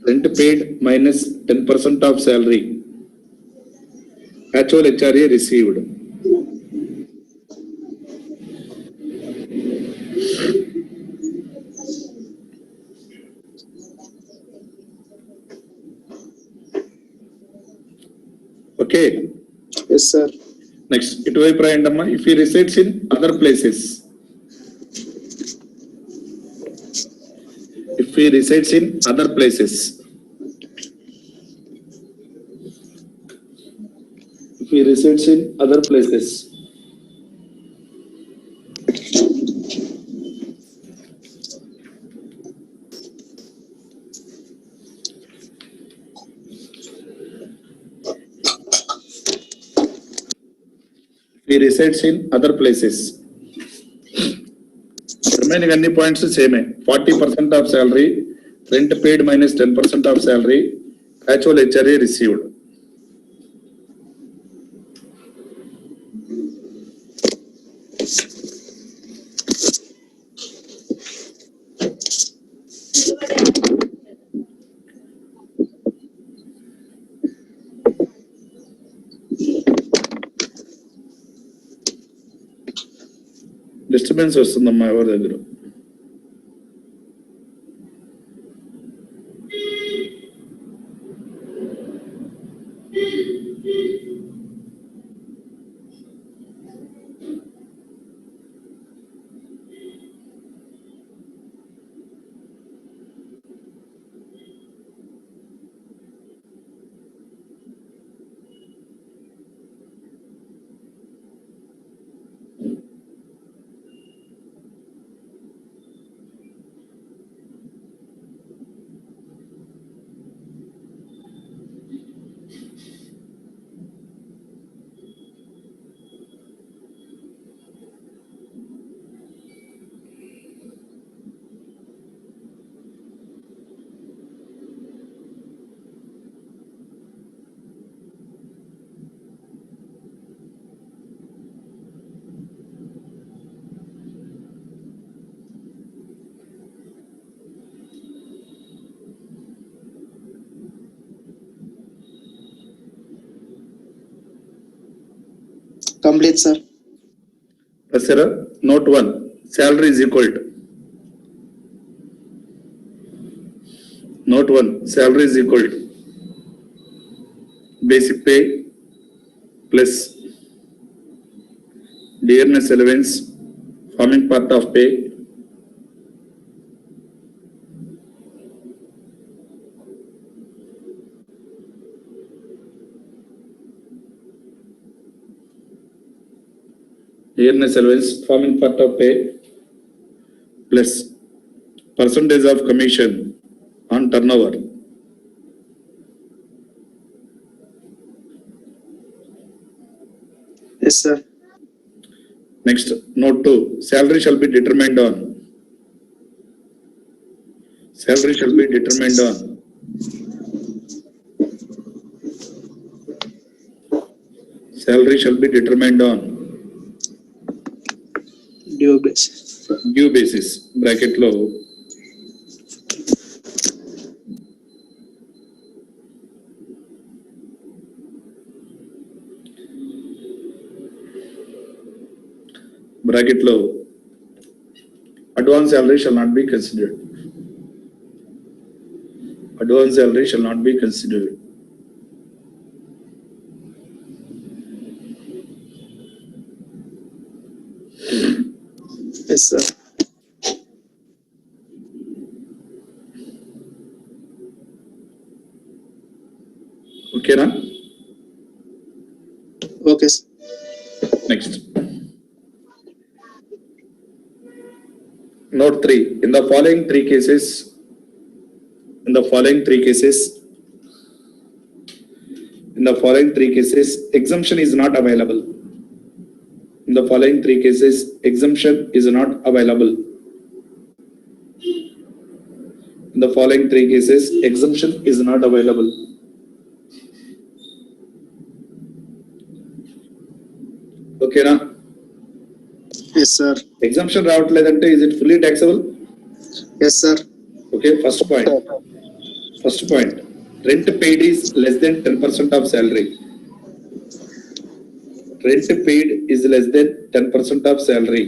Rent paid minus 10% of salary. Actual HRA received. Okay. Yes, sir. Next, ఇటువైపు రాయండమ్మా. If he resides in other places. If he resides in other places. If he resides in other places. He resides in other places. Remaining any points same. 40% of salary, rent paid minus 10% of salary, actual HRA received. Disturbance వస్తుందమ్మా ఎవరి దగ్గర. Complete, sir. Sir, note 1, salary is equal to. Note 1, salary is equal to basic pay plus dearness allowance forming part of pay dearness allowance forming part of pay plus percentage of commission on turnover. Yes, sir. Next, note 2, salary shall be determined on. Salary shall be determined on. Salary shall be determined on. Due basis. Due basis, bracket lo. Bracket lo. Advance salary shall not be considered. advance salary shall not be considered. Yes, sir. Okay, na? Okay, sir. Next. Note 3. In the following three cases, exemption is not available. In the following three cases, exemption is not available. In the following three cases, exemption is not available. Okay, na? Yes, sir. Exemption రావట్లేదంటే is it fully taxable? Yes, sir. Okay, first point. Rent paid is less than 10% of salary. Rent paid is less than 10% of salary.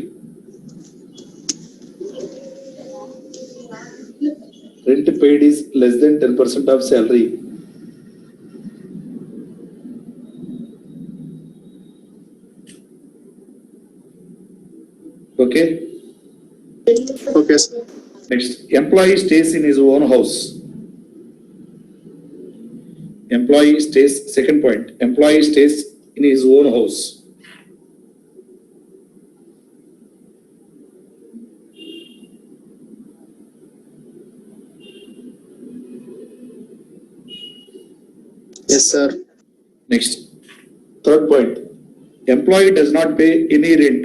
Rent paid is less than 10% of salary. Okay. Okay, sir. Next, employee stays in his own house. Second point, employee stays in his own house. Yes, sir. Next, third point, employee does not pay any rent.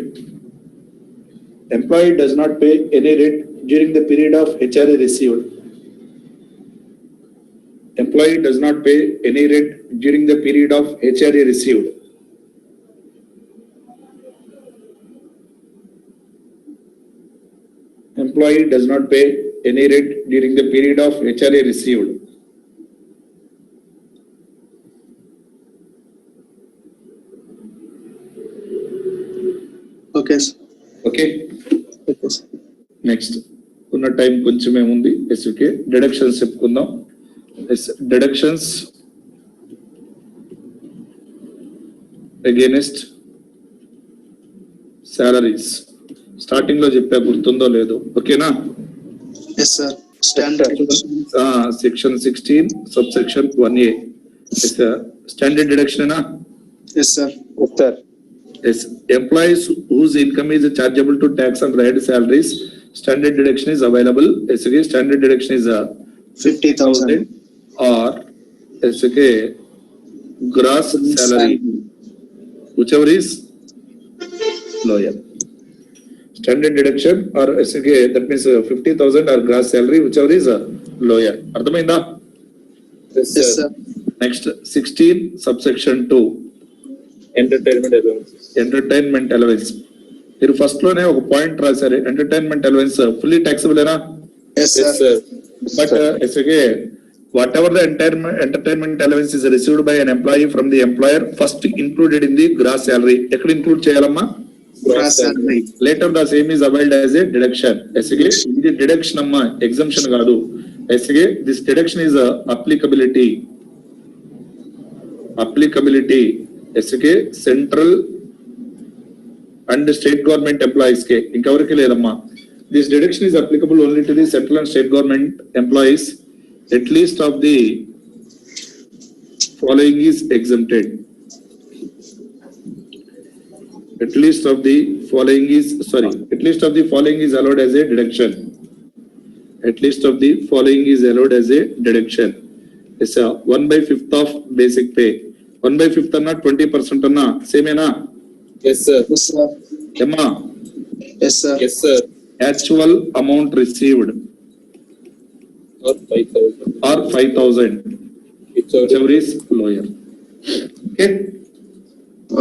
Employee does not pay any rent during the period of HRA received. Employee does not pay any rent during the period of HRA received. Employee does not pay any rent during the period of HRA received. Okay, sir. Okay. Okay, sir. Next ఉన్న time కొంచెమే ఉంది. SK deductions చెప్పుకుందాం. Deductions against salaries starting లో చెప్పా, గుర్తుందో లేదో. ఓకేనా? Yes, sir. Standard. Section 16 sub section 1A standard deduction. Yes, sir. Yes, sir. Yes, employees whose income is chargeable to tax on paid salaries, standard deduction is available. SK standard deduction is 50,000. or SK gross salary, whichever is lower. Standard deduction or SK, that means 50,000 or gross salary, whichever is lower. అర్థమైందా? Yes, Yes, sir. sir. Next 16 subsection 2. Entertainment allowance. Entertainment allowance. మీరు first లోనే ఒక point రాశారు, entertainment allowance fully taxable ఏనా? Yes, Yes, sir. sir. But ఎస్ఏ whatever the entertainment allowance is received by an employee from the employer first included in the gross salary. ఎక్కడ include చేయాలమ్మా? Gross salary. Later the same is availed as a deduction. ఎస్ఏ ఇది deduction అమ్మా, exemption కాదు. ఎస్ఏ this deduction is applicability. ఎస్ఏ central and state government employees కే, ఇంకెవరికి లేదమ్మా. This deduction is applicable only to the central and state government employees. At least of the following is exempted. At least of the following is allowed as a deduction. At least of the following is allowed as a deduction. It's a 1/5 of basic pay. 1/5 anna 20% anna same ena? Yes, sir. Yes, sir. Emma, Yes, sir. Yes, sir. actual amount received Or 5,000. or 5,000, whichever is lower. Okay.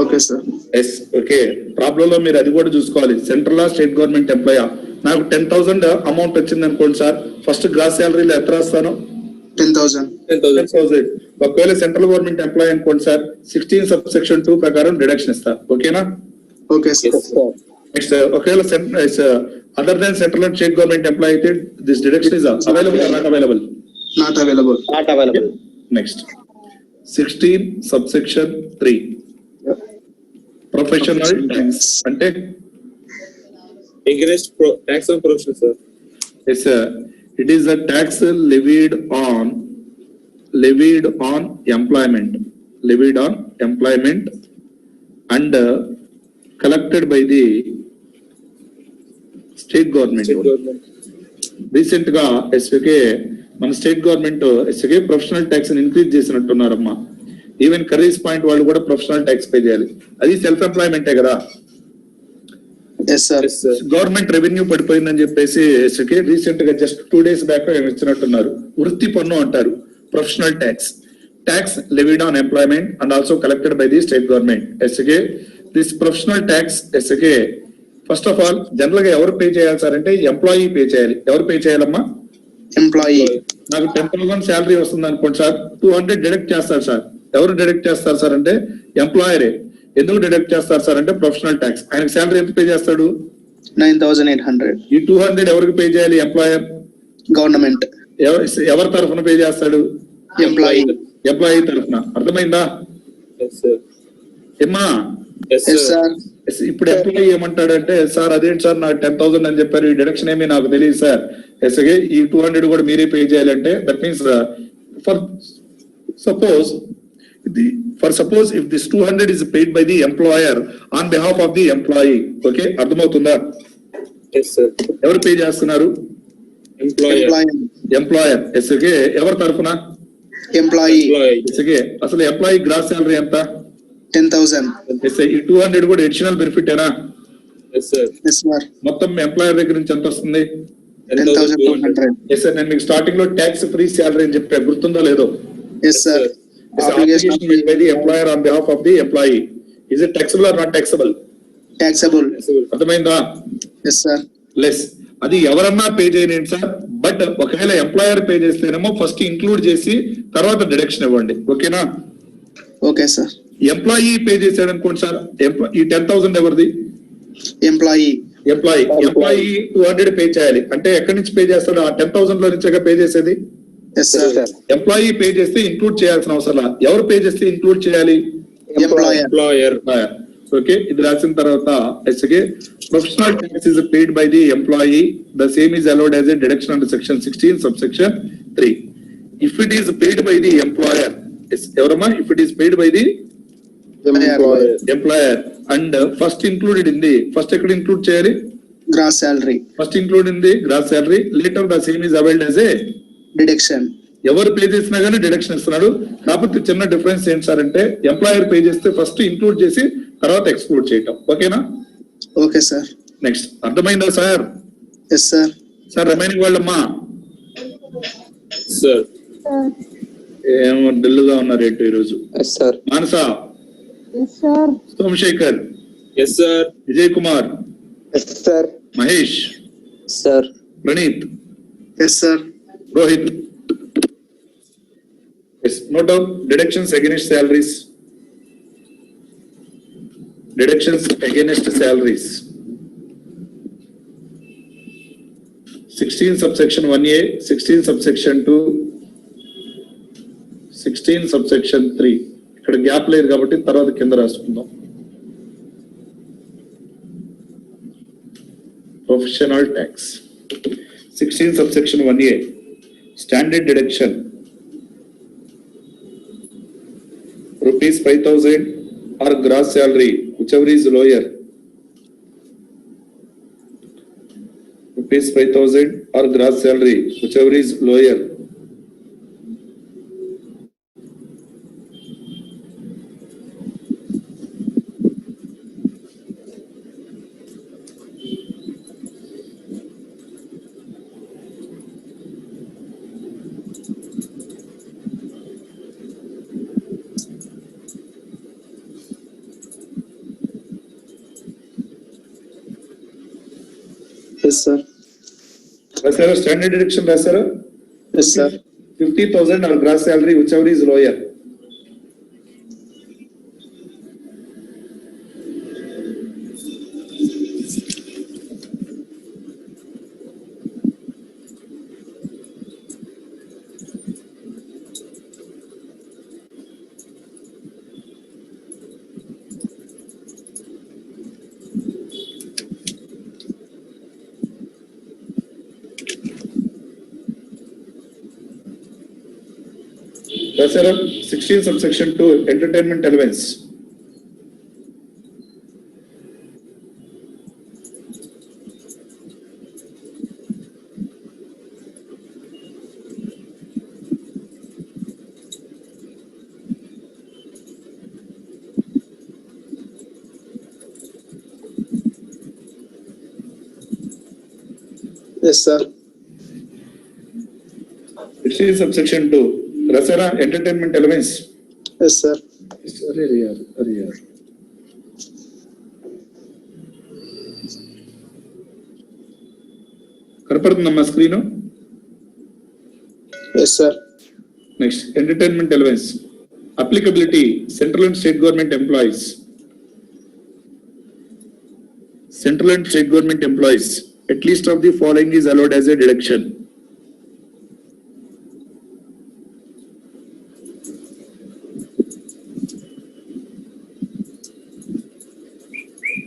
Okay, sir. Yes okay. Problem లో మీరు అది కూడా చూసుకోవాలి. Central state government employee నాకు 10,000 amount వచ్చింది అనుకోండి sir, first gross శాలరీలో ఎంత రాస్తాను? 10,000. 10,000. ఒకవేళ సెంట్రల్ గవర్నమెంట్ ఎంప్లాయ్ అనుకోండి సార్, 16 సబ్ సెక్షన్ 2 ప్రకారం డిడక్షన్ ఇస్తా. ఓకేనా? Okay, sir. Yes, sir. Next ఒకవేళ other than central and state government employee అయితే this deduction is available or not available? Not available. Not available. Next. 16 subsection 3. Professional tax. Ante? Against tax on profession, sir. Yes, sir. It is a tax levied on employment. Levied on employment and collected by the state government. State government. Recent గా ఎస్వికే మన state government ఎస్వికే professional tax increase చేసినట్టున్నారమ్మా. Even కర్రీస్ point వాళ్ళు కూడా professional tax pay చేయాలి. అది సెల్ఫ్ ఎంప్లాయ్మెంటే కదా. Yes, sir. Yes, sir. Government revenue పడిపోయిందని చెప్పేసి ఎస్వికే రీసెంట్ గా జస్ట్ 2 days బ్యాక్ ఇచ్చినట్టున్నారు. వృత్తి పన్ను అంటారు professional tax. Tax levied on employment and also collected by the state government. ఎస్వికే దిస్ ప్రొఫెషనల్ ట్యాక్స్ ఎస్వికే ఫస్ట్ ఆఫ్ ఆల్ జనరల్ గా ఎవరు పే చేయాలి సార్ అంటే ఎంప్లాయీ పే చేయాలి. ఎవరు పే చేయాలమ్మా? Employee. నాకు 10,000 శాలరీ వస్తుంది అనుకోండి సార్, 200 డిడక్ట్ చేస్తారు సార్. ఎవరు డిడక్ట్ చేస్తారు సార్ అంటే ఎంప్లాయరే. ఎందుకు డిడక్ట్ చేస్తారు సార్ అంటే ప్రొఫెషనల్ ట్యాక్స్. ఆయనకు శాలరీ ఎంత పే చేస్తాడు? 9,800. ఈ 200 ఎవరికి పే చేయాలి? ఎంప్లాయర్. Government. ఎవరి తరఫున పే చేస్తాడు? Employee. ఎంప్లాయీ తరఫున. అర్థమైందా Yes, sir. ఏమ్మా? Yes, Yes, sir. sir. ఇప్పుడు ఎంప్లాయీ ఏమంటాడంటే సార్ అదేంటి సార్ నాకు 10,000 అని చెప్పారు, ఈ డిడక్షన్ ఏమీ నాకు తెలియదు సార్. ఎస్గే ఈ 200 కూడా మీరే పే చేయాలంటే that means for suppose if this 200 is paid by the employer on behalf of the employee. Okay, అర్థమవుతుందా? Yes, sir. ఎవరు పే చేస్తున్నారు? Employer. Employee. ఎంప్లాయర్. ఎస్గే ఎవరి తరఫున? Employee. Employee. ఎస్గే అసలు ఎంప్లాయీ గ్రాస్ శాలరీ ఎంత? 10,000. ఎస్ఐ ఈ 200 కూడా అడిషనల్ బెనిఫిట్ ఏనా? Yes, sir. Yes, sir. మొత్తం ఎంప్లాయర్ దగ్గర నుంచి ఎంత వస్తుంది? 10,200. ఎస్ సార్, నేను మీకు స్టార్టింగ్ లో ట్యాక్స్ ఫ్రీ శాలరీ అని చెప్పా, గుర్తుందో లేదో? Yes, sir. Obligation Obligation made by the employer on behalf of the employee. Is it taxable or not taxable? Taxable. అర్థమైందా? Yes, sir. లెస్. అది ఎవరన్నా పే చేయలేండి సార్, బట్ ఒకవేళ ఎంప్లాయర్ పే చేస్తేనేమో first include చేసి తర్వాత డిడక్షన్ ఇవ్వండి. ఓకేనా? Okay, sir. Employee pay చేశాడు అనుకోండి సార్, ఈ 10,000 ఎవరిది? Employee. ఎంప్లాయీ 200 పే చేయాలి. అంటే ఎక్కడి నుంచి పే చేస్తాడు? ఆ 10,000 లో నుంచే పే చేసేది. Yes, sir. ఎంప్లాయీ పే చేస్తే ఇంక్లూడ్ చేయాల్సిన అవసరం. ఎవరు పే చేస్తే ఇంక్లూడ్ చేయాలి? Employer. Employer. ఓకే, ఇది రాసిన తర్వాత ఎస్గే professional tax is paid by the employee. The same is allowed as a deduction under section 16 subsection 3. If it is paid by the employer, ఎవరమ్మా? If it is paid by the Employer. Employer and first included in the, first ఎక్కడ include చేయాలి? Gross salary. First include in the gross salary. Later the same is availed as a Deduction. ఎవరు pay చేసినా కానీ deduction ఇస్తున్నాడు. కాకపోతే చిన్న difference ఏంటి sir అంటే ఎంప్లాయర్ పే చేస్తే ఫస్ట్ ఇంక్లూడ్ చేసి తర్వాత ఎక్స్క్లూడ్ చేయటం. ఓకేనా? Okay, sir. నెక్స్ట్. అర్థమైందా sir? Yes, sir. Sir remaining వాళ్ళమ్మా Sir. ఏమో డల్లుగా ఉన్నారు ఏంటో ఈరోజు. Yes, sir. Manasa, Yes, sir. Somashekar, Yes, sir. Vijay Kumar, Yes, sir. Mahesh, Sir. Praneeth, Yes, sir. Rohit. Note down deductions against salaries. Deductions against salaries 16 subsection 1A, 16 subsection 2, 16 subsection 3. ఇక్కడ gap లేదు కాబట్టి తర్వాత కింద రాసుకుందాం. Professional tax 16 subsection 1A, standard deduction ₹5,000 or gross salary, whichever is lower. ₹5,000 or gross salary, whichever is lower. Yes, sir. రాశారా? Standard deduction రాశారా? Yes, sir. 50,000 or gross salary, whichever is lower. Rasera, 16 subsection 2, entertainment allowance. Yes, sir. 16 subsection 2, Rasera, entertainment allowance. Yes, sir. Arre. కనపడుతుందమ్మా screen. Yes, sir. Next entertainment allowance applicability central and state government employees. Central and state government employees, at least of the following is allowed as a deduction.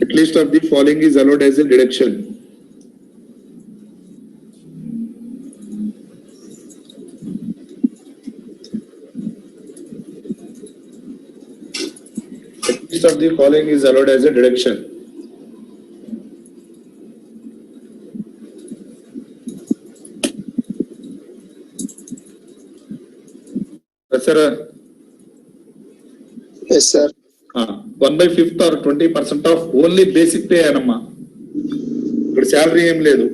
At least of the following is allowed as a deduction. At least of the following is allowed as a deduction. Sir, Yes, sir. 1/5 or 20% of only basic pay అనమ్మా. ఇక్కడ salary ఏం లేదు,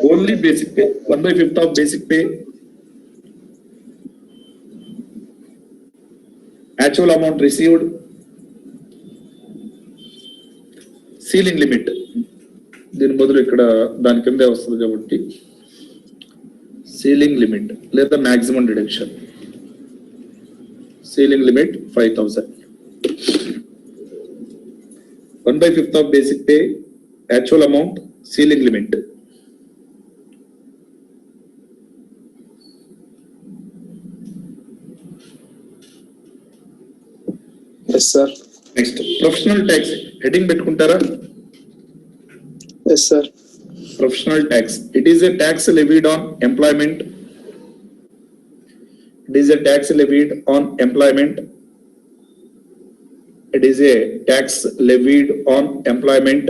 only basic pay. 1/5 of basic pay. Actual amount received. Ceiling limit దీని బదులు ఇక్కడ దాని కిందే వస్తుంది కాబట్టి సీలింగ్ లిమిట్ లేదా maximum deduction. Ceiling limit 5,000. 1/5 of basic pay, actual amount, ceiling limit. Yes, sir. Next, professional tax. Heading పెట్టుకుంటారా? Yes, sir. Professional tax. It is a tax levied on employment. It is a tax levied on employment. It is a tax levied on employment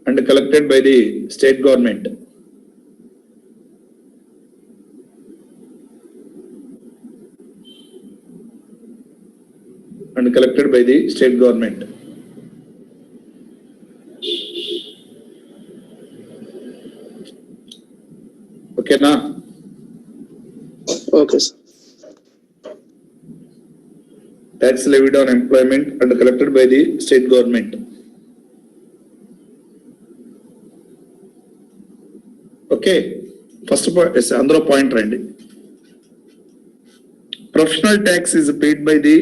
and collected by the state government. And collected by the state government. Okay, na? Okay, sir. Tax levied on employment and collected by the state government. Okay, first of all, yes, andro point randi. Professional tax is paid by the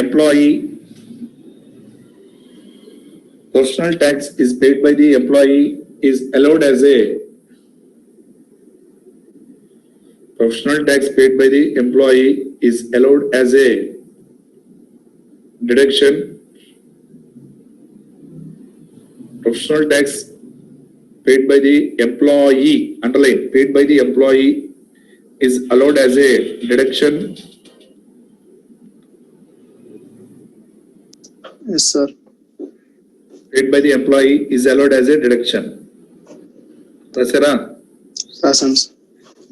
employee. Professional tax is paid by the employee is allowed as a professional tax paid by the employee is allowed as a deduction. Professional tax paid by the employee, underline, paid by the employee is allowed as a deduction. Yes, sir. Paid by the employee is allowed as a deduction. Rasera? Awesome, sir.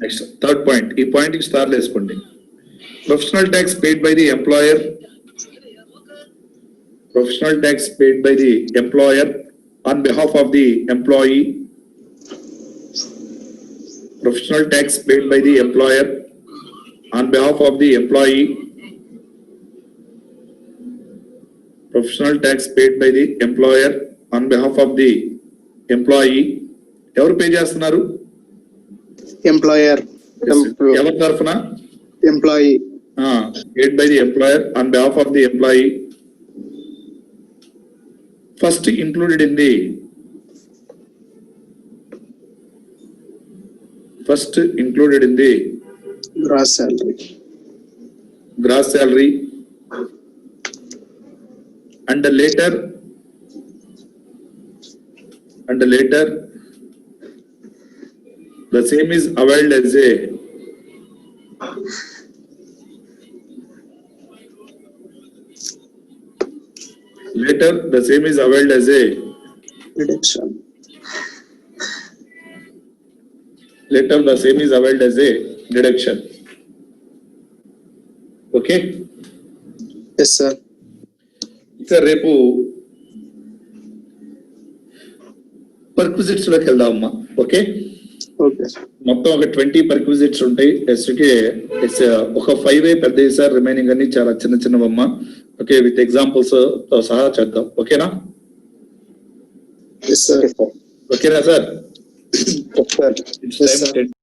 Next, third point. ఈ point కి star వేసుకోండి. Professional tax paid by the employer. Professional tax paid by the employer on behalf of the employee. Professional tax paid by the employer on behalf of the employee. Professional tax paid by the employer on behalf of the employee. ఎవరు pay చేస్తున్నారు? Employer. ఎవరి తరఫున? Employee. Paid by the employer on behalf of the employee. First included in the Gross salary. gross salary and later the same is availed as a Later, the same is availed as a, Reduction. later the same is availed as a deduction. Okay? Yes, sir. ఇక రేపు perquisites లోకి వెళ్దాం అమ్మా. Okay, Okay. మొత్తం ఒక 20 perquisites ఉంటాయి. SK ఒక 5 పెద్ద సార్, రిమైనింగ్ అన్ని చాలా చిన్న చిన్నవమ్మా. ఓకే, విత్ ఎగ్జాంపుల్స్ తో సహా చేద్దాం. ఓకేనా? Yes, sir. Okay, sir. ఓకేనా sir? Yes, sir. It's Yes, time sir.